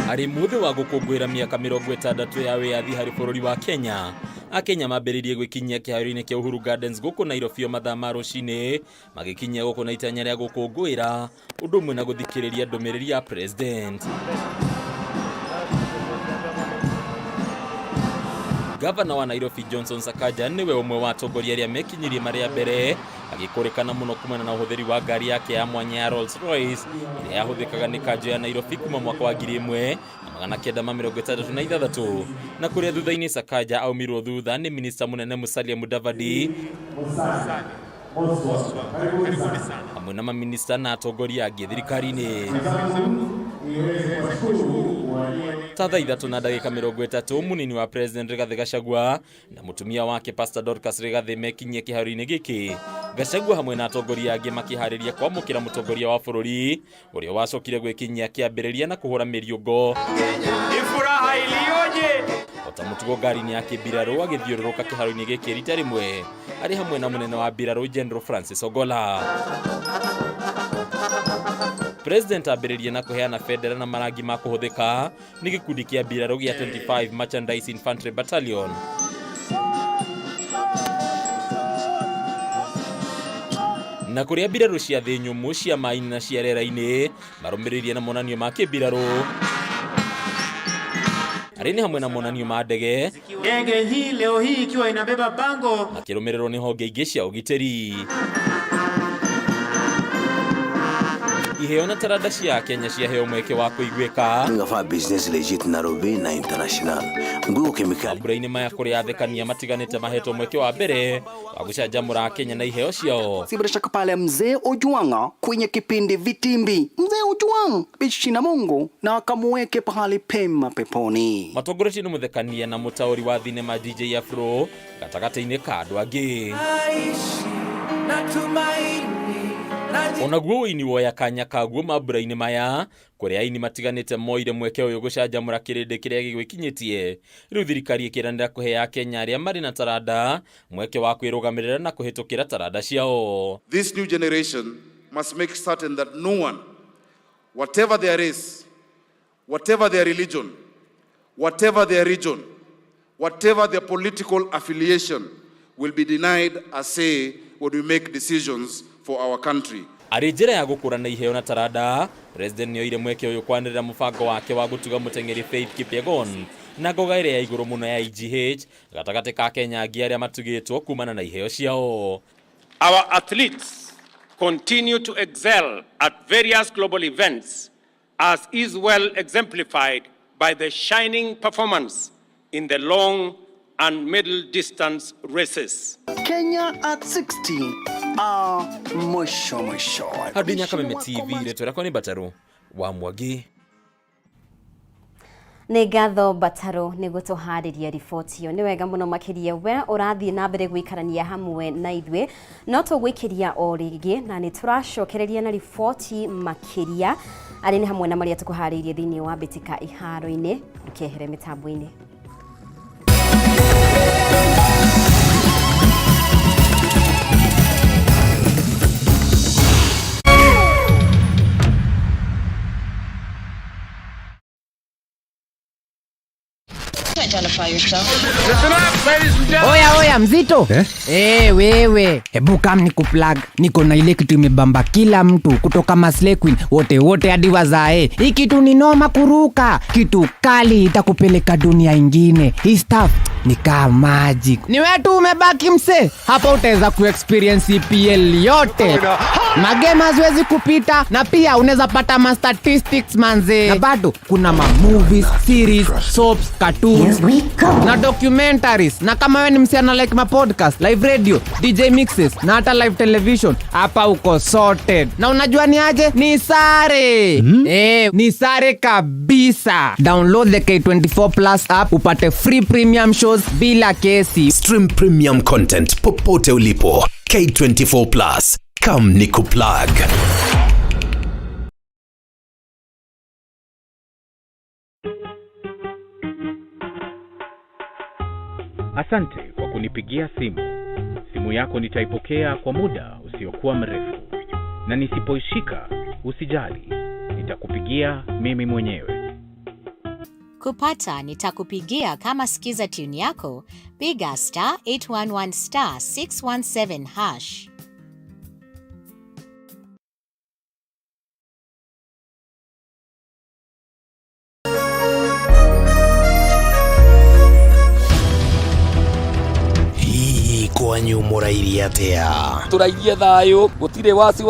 Arĩ mũthĩ wa gũkũngũĩra mĩaka 60 ya wĩyathi harĩ bũrũri wa Kenya, Akenya mambĩrĩirie gwĩkinyia kĩharo-inĩ kĩa Uhuru Gardens gũkũ Nairobi mathaa ma rũcinĩ, magĩkinyia gũkũ na itanya rĩa gũkũngũĩra ũndũ ũmwe na gũthikĩrĩria ndũmĩrĩri ya President. Gavana wa Nairobi Johnson Sakaja niwe ũmwe wa atongoria arĩa mekinyirie marĩa mbere, agĩkũrĩkana mũno kumana na ũhũthĩri wa ngari yake ya mwanya ya Rolls Royce ĩrĩa yahũthĩkaga nĩ kanjũ ya Nairobi kuma mwaka wa 1966, na kũrĩa thutha-inĩ Sakaja aumirwo thutha nĩ minista mũnene Musalia Mudavadi hamwe na maminista na atongoria angĩ thirikari-inĩ. Tatha 3:30 munini wa President Rigathi Gachagua na mutumia wake Pastor Dorcas Rigathi mekinyie kĩharo-inĩ gĩkĩ. Gachagua hamwe na atongoria angĩ makiharĩria kwamũkĩra mũtongoria wa bũrũri ũrĩa wacokire gwĩkinyia kĩambĩrĩria na kũhũra mĩriũngo. Ifuraha iliyoje! Ota mũtugo ngari-inĩ ya kĩmbirarũ agĩthiũrũrũka kĩharo-inĩ gĩkĩ rita rĩmwe, arĩ hamwe na mũnene wa mbirarũ General Francis Ogola. President ambĩrĩrie na kũheana bendera na marangi ma kũhũthĩka nĩ gĩkundi kĩa mbirarũ gĩa 25 Merchandise Infantry Battalion. Na kũrĩa mbirarũ cia thĩ nyũmũ cia maĩ-inĩ na cia rĩera-inĩ marũmĩrĩirie na monanio ma kĩmbirarũ. Arĩ hamwe na monanio ma ndege. Ndege hii leo hii ikiwa inabeba bango. Makĩrũmĩrĩrwo nĩ honge ingĩ cia ũgitĩri. Iheo na taranda cia Kenya ciaheo mweke wa kũiguĩka. Ngafa business legit Nairobi na international. Nguo chemical. Mambura-inĩ maya kũrĩa athekania matiganĩte mahetwo mweke wa mbere wa gũcanjamũra Kenya na iheo ciao. Si bila shaka pale mzee Ojwanga kwenye kipindi Vitimbi. Mzee Ojwanga bishi na Mungu na akamuweke pahali pema peponi. Matongoretie nĩ mũthekania na mũtaũri wa thinema DJ Afro gatagatĩ-inĩ ka andũ angĩ. Onaguo ũini woya kanya kaguo mambura-inĩ maya kũrĩa aini matiganĩte moire mweke ũyũ gũcanjamũra kĩrĩndĩ kĩrĩa gĩgwĩkinyĩtie. Rĩu thirikari ĩkĩranĩra kũhe Akenya arĩa marĩ na taranda mweke wa kwĩrũgamĩrĩra na kũhĩtũkĩra taranda ciao. This new generation must make certain that no one, whatever their race, whatever their religion, whatever their region, whatever their political affiliation, will be denied a say when we make decisions for our country. Arĩ njĩra ya gũkũrana iheo na taranda, President nĩoire mweke ũyũ kwanĩrĩra mũbango wake wa gũtuga mũteng'eri Faith Kipyegon na ngoga ĩrĩa ya igũrũ mũno ya IGH gatagatĩ ka Kenya angĩ arĩa matugĩtwo kumana na iheo ciao. Our athletes continue to excel at various global events, as is well exemplified by the shining performance in the long and middle distance races. Kenya at 60. Mwisho. Hadinya Kameme TV leto rakwa ni Bataro wa Mwangi. Nĩ ngatho Bataro nĩ gũtũharĩria riboti ĩyo. Nĩ wega mũno makĩria we ũrathiĩ na mbere gũikarania hamwe na ithuĩ, no tũgwĩkĩria o rĩngĩ na nĩ tũracokereria na riboti makĩria arĩ nĩ hamwe na marĩa tũkũharĩirie thĩinĩ wa mbĩtĩka iharo-inĩ. Ũkehere mĩtambo-inĩ. identify yourself. Listen up, ladies and gentlemen. Oya mzito. Wewe. Hebu kam nikuplug. Niko na ile kitu imebamba kila mtu kutoka Maslay Queen wote hadi wazae. Hii kitu ni noma kuruka. Kitu kali itakupeleka dunia ingine. Hii stuff ni kama magic. Ni wewe tu umebaki mse. Hapa utaweza kuexperience EPL yote. Magame haziwezi kupita na pia unaweza pata ma statistics manze. Na bado kuna ma movies, series, soaps, cartoons na documentaries. Na kama wewe ni msichana like ma podcast, live radio, DJ mixes na hata live television, hapa uko sorted. Na unajua ni aje? Ni sare. Ni sare kabisa. Download the K24 Plus app upate free premium shows bila kesi. Stream premium content popote ulipo. K24 Plus. Come nikuplug. Asante kwa kunipigia simu. Simu yako nitaipokea kwa muda usiokuwa mrefu. Na nisipoishika, usijali. Nitakupigia mimi mwenyewe. Kupata nitakupigia kama sikiza tune yako, piga *811 *617#. Kwanyu murairie atia? Turairie thayo, gutire wasi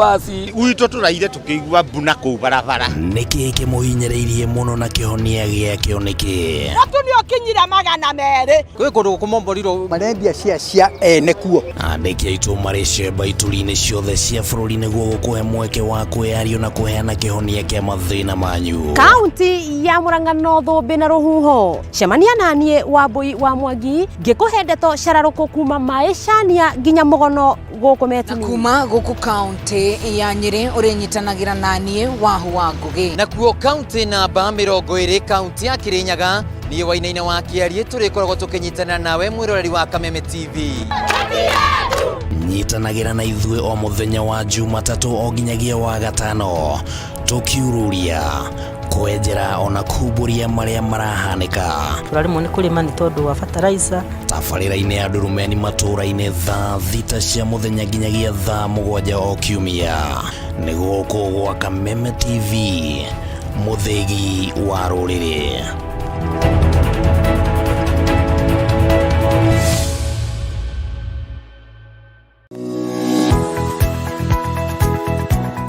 Uito turaire tukigua mbuna ku barabara. Niki kimuhinyereirie muno na kihonia giake oniki? Natunio kinyira magana mere. Kwe kundu kumomboriro marendia cia ene kuo. Andiki aitu marishe baitulini ciothe cia bururi niguo gukuhe mweke wa kwiario na kuheana kihonia kia mathina manyu. Kaunti ya Murang'a North bina ruhuho. Cemania nanie Wambui wa Mwangi ngikuhe ndeto cararuko kuma maishania nginya mugono guku metuni. Kuma guku kaunti ya Nyeri urenyitanagira nanie Wahu wa Ngugi. Na kuo kaunti namba 20 kaunti ya Kirinyaga niyo wainaina wa Kiarie turikoragwo tukinyitana nawe mwiroreri wa Kameme TV. Nyitanagira na ithue o muthenya wa Jumatatu o ginyagia wa gatano tukiururia kwenjera ona kuburia maria marahanika. Turarimwo ni kulima ni tondu wa fertilizer. Tabarira-ini ya Ndurumeni matura-ini thaa thita cia muthenya ginyagia thaa 7 o kiumia. Ni guku gwa Kameme TV, muthegi wa ruriri.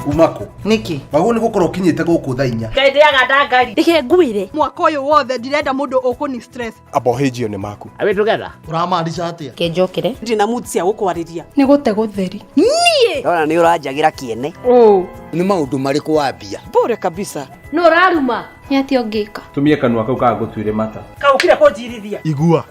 Umako niki bago ni gukoro kinyite guku thainya ngendeaga ndangari rike ngwire mwaka uyu wothe ndirenda mundu ukuni stress abohejio ni maku awe together uramaanisha atia kenjokire ndina mutsia gukwariria ni gute gutheri nie ndona ni uranjagira kiene ni maundu mariku wambia bure kabisa no raruma ni ati ongika tumie kanua kau ka gutuire mata kaukire kunjirithia igua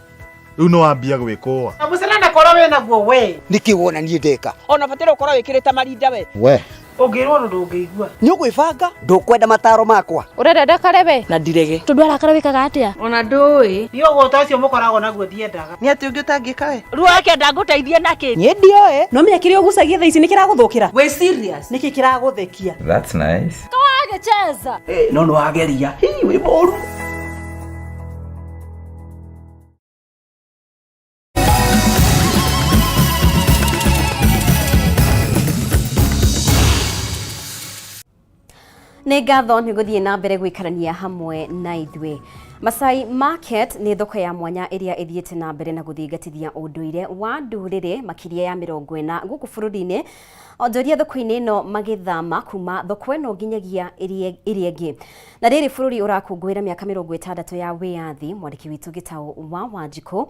riu no wambia gwikoa amusana ndakora we naguo we niki wona nie ndeka ona fatira ukora wikirite marinda we ongirwo ndungigua ni ugwibanga ndukwenda mataro makwa urenda ndakarebe na ndirege tundu arakara wikaga atia ona ndui ni ugota ucio mukorago naguo ndiendaga ni ati ungi utangika we ruake ndaguteithie naki ni ndioe no menya kiri ugucagia thaa ici ni kiraguthukira we serious niki kiraguthekia that's nice toage cheza no no ageria we moru Nĩ ngatho nĩ gũthiĩ na mbere gũikarania hamwe na ithuĩ. Masai Market nĩ thoko ya mwanya ĩrĩa ĩthiĩte na mbere na gũthingatithia ũndũire wa ndũrĩrĩ makĩria ya 40 gũkũ bũrũri-inĩ. Onjoria thoko-inĩ ĩno magĩthama kuma thoko ĩno nginyagia ĩrĩa ĩngĩ. Na rĩrĩ bũrũri ũrakũngũĩra mĩaka 60 ya wĩyathi, mwandĩki witũ Gĩtaũ wa Wanjikũ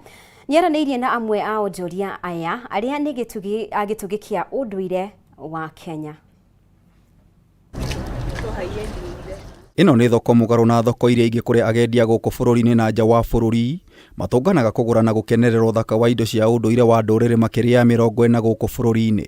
nĩaranĩirie na amwe a onjoria aya arĩa nĩ gĩtugĩ kĩa ũndũire wa Kenya. Ino nĩ thoko mũgarũ na thoko iria ingĩ kũrĩa agendia gũkũ bũrũri-inĩ na nja wa bũrũri matũnganaga kũgũra na gũkenerera ũthaka wa indo cia ũndũire wa ndũrĩrĩ makĩria ya 40 gũkũ bũrũri-inĩ.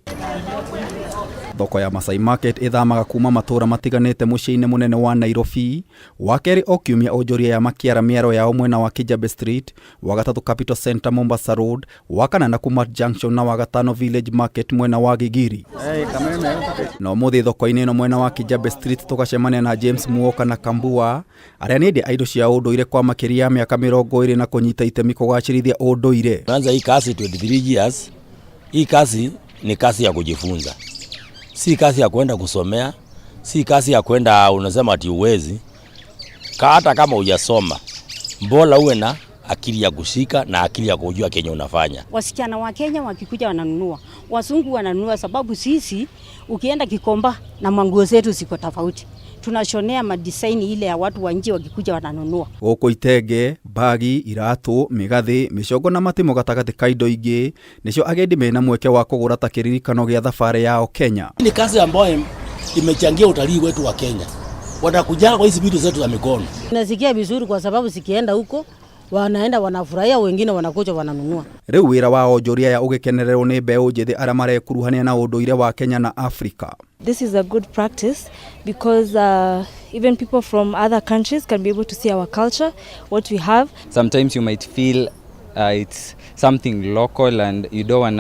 Thoko ya Masai Market ithamaga kuma matura matiganite muciĩ-inĩ munene wa Nairobi. Wa kerĩ o kiumia onjoria ya makiara mĩaro yao mwena wa Kijabe Street, wa gatatũ Capital Center Mombasa Road, wa kana na Kumat Junction na wa gatano Village Market mwena wa Gigiri. Kameme. No mũthĩ thoko-inĩ ĩno mwena wa Kijabe Street tũgacemania na James Muoka na Kambua, arĩa nĩ endia indo cia ũndũire kwa makĩria ya mĩaka 20 na kũnyita itemi kũgacĩrithia ũndũire. Tunaanza hii kazi 23 years. Hii kazi ni kazi ya kujifunza. Si kazi ya kwenda kusomea, si kazi ya kwenda unasema ati uwezi. Hata kama hujasoma, bora uwe na akili ya kushika na akili ya kujua kenye unafanya. Wasichana wa Kenya wakikuja wananunua, wazungu wananunua, sababu sisi ukienda Kikomba na manguo zetu ziko tofauti. Tunashonea madesign ile ya watu wa nje wakikuja wananunua. Gũkũ itenge, bagi, iratũ, mĩgathĩ, mĩcongo na matimo gatagatĩ ka indo ingĩ nĩcio agendi mena mweke wa kũgũra ta kĩririkano gĩa thabarĩ yao Kenya. Ni kazi ambayo imechangia utalii wetu wa Kenya. Wanakuja kwa hizi vitu zetu za mikono. Nasikia vizuri kwa sababu sikienda huko wanaenda wanafurahia, wengine wanakuja wananunua. Rĩu wĩra wa onjoria ya ũgĩkenererwo nĩ mbeũ njĩthĩ arĩa marekuruhania na ũndũire wa Kenya na Afrika. This is a good practice because even people from other countries can be able to see our culture, what we have. Sometimes you might feel it's something local and you don't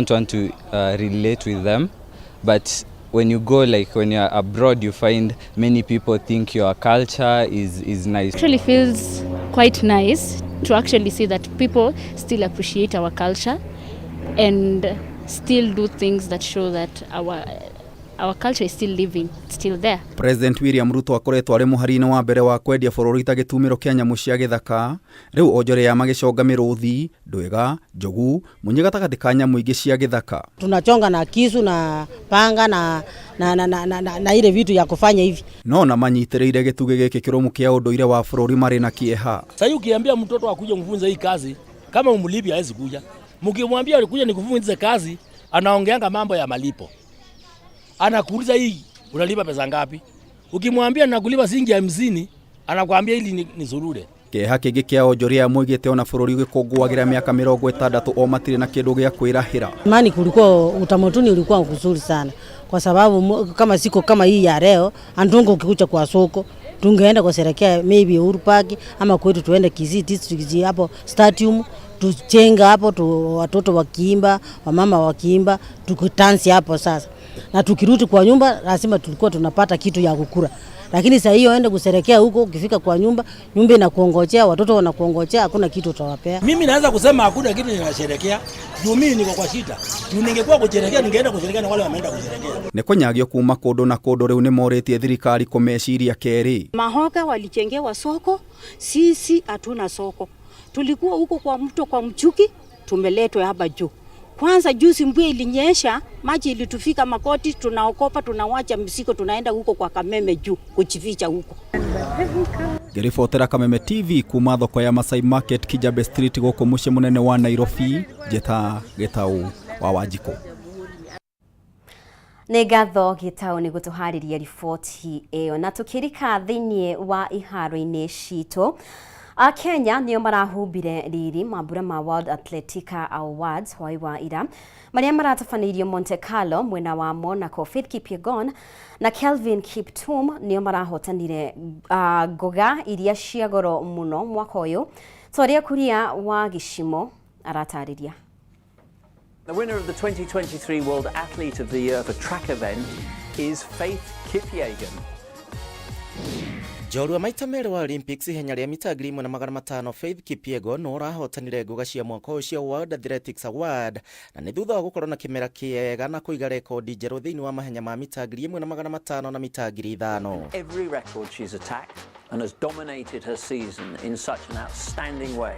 want to relate with them, but when you go, like when you're abroad, you find many people think your culture is nice. It really feels quite nice to actually see that people still appreciate our culture and still do things that show that our culture is still living, it's still there. President William Ruto akoretwo arĩ mũhari-inĩ wa mbere wa kwendia bũrũri ta gĩtumĩro kĩa nyamũ cia gĩthaka. Rĩu onjoria ya magĩconga mĩrũthi, ndwĩga, njogu, munyi gatagatĩ ka nyamũ ingĩ cia gĩthaka. Tunachonga na kisu na panga na ile vitu ya kufanya hivi. No na manyitĩrĩire gĩtugĩ gĩkĩ kĩrũmu kĩa ũndũire wa bũrũri marĩ na kĩeha. Sasa ukiambia mtoto akuje mfunze hii kazi, kama umlipi hawezi kuja. Mkimwambia alikuja nikufunze kazi, anaongeanga mambo ya malipo. Anakuuliza hii unalipa pesa ngapi? Ukimwambia nakulipa shilingi 50, anakuambia hili ni zurure. Kĩeha kĩngĩ kĩa onjoria moigĩte ona bũrũri ũgĩkũngũagĩra mĩaka 60 o matirĩ na kĩndũ gĩa kwĩrahĩra. Mani kulikuwa utamaduni ulikuwa mzuri sana kwa sababu kama siku kama hii ya leo andungo ukikuja kwa soko tungeenda kusherehekea maybe Uhuru Park ama kwetu tuende Kisii district hapo stadium tuchenga hapo watoto wakiimba, wamama wakiimba, tukutansi hapo sasa. Na tukirudi kwa nyumba lazima tulikuwa tunapata kitu ya kukula. Lakini sasa hiyo ende kusherehekea huko, ukifika kwa nyumba inakuongojea, watoto wanakuongojea, hakuna kitu utawapea. Mimi naweza kusema hakuna kitu ninasherehekea. Juu mimi niko kwa shida. Juu ningekuwa kusherehekea ningeenda kusherehekea na wale wameenda kusherehekea. Nĩ kũnyagio kuma kũndũ na kũndũ rĩu nĩ morĩtie thirikari kũmeciria kerĩ. Mahoga walichengewa soko, sisi hatuna soko. Tulikuwa huko kwa mto kwa Mchuki, tumeletwa hapa juu. Kwanza juzi mvua ilinyesha, maji ilitufika makoti, tunaokopa, tunawacha msiko, tunaenda huko kwa Kameme juu, kujificha huko. Ngĩribotera Kameme TV kuma thoko ya Masai Market Kijabe Street gũkũ mũciĩ mũnene wa Nairobi, Njeta Gĩtaũ wa Wanjikũ. Nĩ ngatho Gĩtaũ nĩ gũtũharĩria riboti ĩyo, na tũkĩrika thĩinĩ wa iharo-inĩ citũ. Kenya nĩo marahumbire riri mambura ma World Atletica Awards hwaĩ wa ira marĩa maratabanĩirio Monte Carlo mwena wa Monaco. Faith Kipyegon na Kelvin Kiptum nĩo marahotanire ngoga iria cia goro mũno mwaka ũyũ. Twaria Kuria wa Gĩcimo aratarĩria. The winner of the 2023 World Athlete of the Year for track event is Faith Kipyegon. Njorua maita merĩ wa Olympics ihenya rĩa mita 1,500 Faith Kipyegon no rahotanire ngoga cia mwaka ũyũ cia World Athletics Award na nĩ thutha wa gũkorwo na kĩmera kĩega na kũiga rekondi njerũ thĩinĩ wa mahenya ma mita 1,500 na mita 5,000. Every record she's attacked and has dominated her season in such an outstanding way.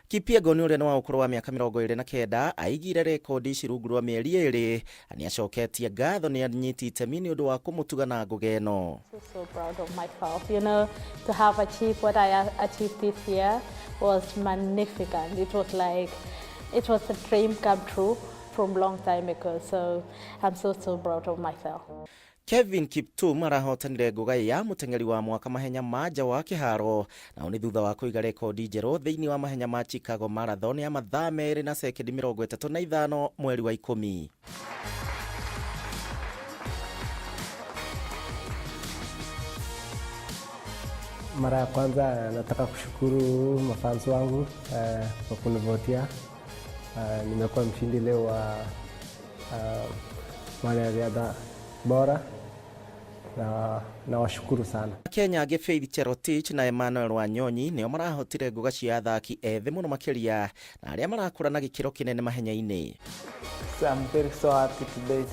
Kipyegon ũrĩa nĩ wa ũkũrũ wa mĩaka 29 aigire rekondi ici rungu rwa mĩeri 2 na nĩ acoketie ngatho nĩ anyiti itemi nĩ ũndũ wa kũmũtuga na ngoga ĩno. So proud of myself, you know, to have achieved what I achieved this year was magnificent. It was a dream come true from long time ago, so I'm so proud of myself. Kevin Kiptum arahotanire ngoga ya mũteng'eri wa mwaka mahenya ma nja wa kĩharo na nĩ thutha wa kũiga rekondi njerũ thĩinĩ wa mahenya ma Chicago Marathon ya mathaa 2 na sekendi 35 mweri wa 10. Mara ya kwanza nataka kushukuru mafans wangu kwa kunivotia. Nimekuwa mshindi leo wa mwanariadha bora na washukuru sana. Kenya ge Faith Cherotich na Emmanuel Wanyonyi nio marahotire nguga cia athaki ethĩ muno makiria na aria marakũra na gĩkĩro kinene mahenya-inĩ. So I'm very so happy today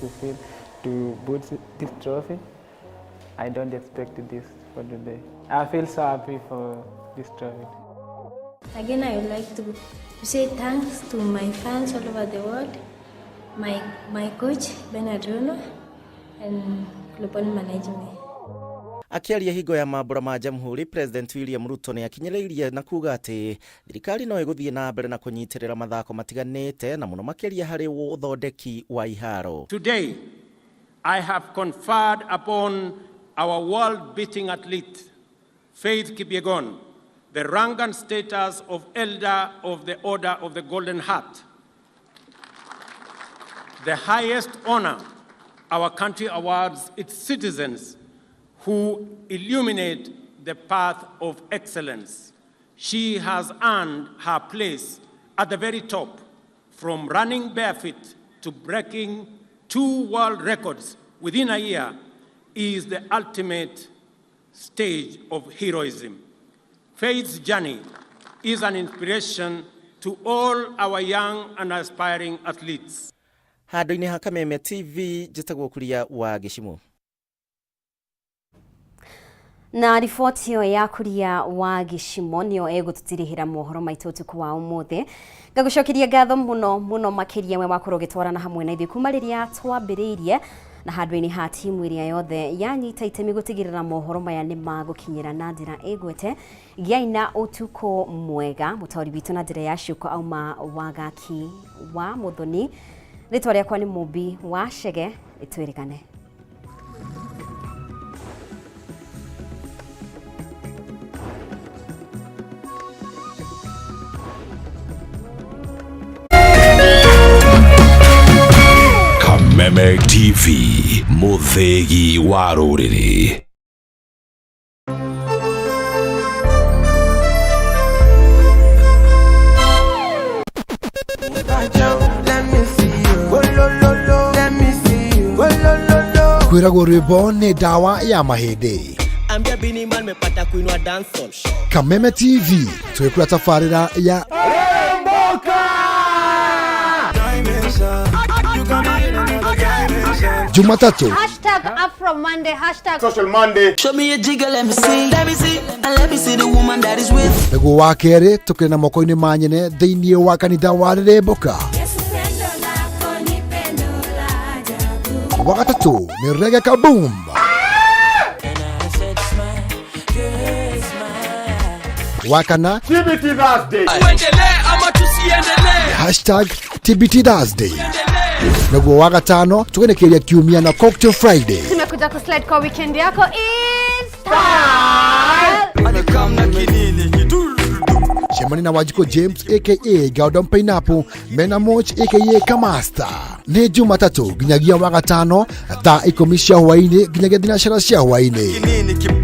to put this trophy. I don't expect this for today. I feel so happy for this trophy. Again, I would like to say thanks to my fans all over the world, my coach Bernard Rono, and global management. Akiaria hingo ya mambura ma Jamhuri, President William Ruto ni akinyiriirie na kuga ati thirikari no iguthie na mbere na kunyitirira mathako matiganite na muno makiria hari uthondeki wa iharo. Today I have conferred upon our world-beating athlete Faith Kipyegon the rank and status of Elder of the Order of the Golden Heart, the highest honor our country awards its citizens who illuminate the path of excellence. She has earned her place at the very top, from running barefoot to breaking 2 world records within a year, is the ultimate stage of heroism. Faith's journey is an inspiration to all our young and aspiring athletes. Handu-inĩ ha Kameme TV njĩtagwo Kuria wa Gĩcimo. Na riboti ĩyo ya Kuria wa Gĩcimo nĩyo egũtũtirihĩra mohoro maitũ ũtukũ wa ũmũthĩ. Ngagucokeria ngatho mũno makĩria we wakorwo ũgĩtwarana hamwe na ithuĩ kuma rĩrĩa twambĩrĩirie na handũ-inĩ ha timu ĩrĩa yothe yanyita itemi gũtigĩrĩra mohoro maya nĩ magũkinyĩra na njĩra ĩgwete. Gĩai na ũtukũ mwega. Mũtaũri witũ na njĩra ya ciuko auma Wagaki wa Muthoni. Rĩtwa rĩakwa nĩ Mũmbi wa Chege. Ĩtwĩrĩkane. Kameme TV, Muthegi wa Rũrĩrĩ. Kwĩragwo rwĩmbo nĩ ndawa ya mahĩndĩ. Ambia Bini Man mepata kuinua dancehall. Kameme TV, twĩkũra tabarĩra ya Jumatatu. #Afro Monday, #Social Monday. Show me a jigger, let me see, and let me see the woman that is with. Nĩguo wa kerĩ tũkĩrĩ na moko-inĩ ma nyene thĩinĩ wa kanitha wa Rĩrĩmbũka. Wa gatatũ nĩ Reggae Kaboom. Wa kana TBT Thursday. #TBT Thursday. Nĩguo wa gatano tũgenekeria kiumia na Cocktail Friday. Tumekuja kuslide kwa weekend yako Shemani na Wajiko James aka Gordon Pineapple, Mena Moch aka Kamasta. Nĩ Jumatatu ginyagia wa gatano thaa 10 cia hwainĩ ginyagia thinacara cia hwainĩ.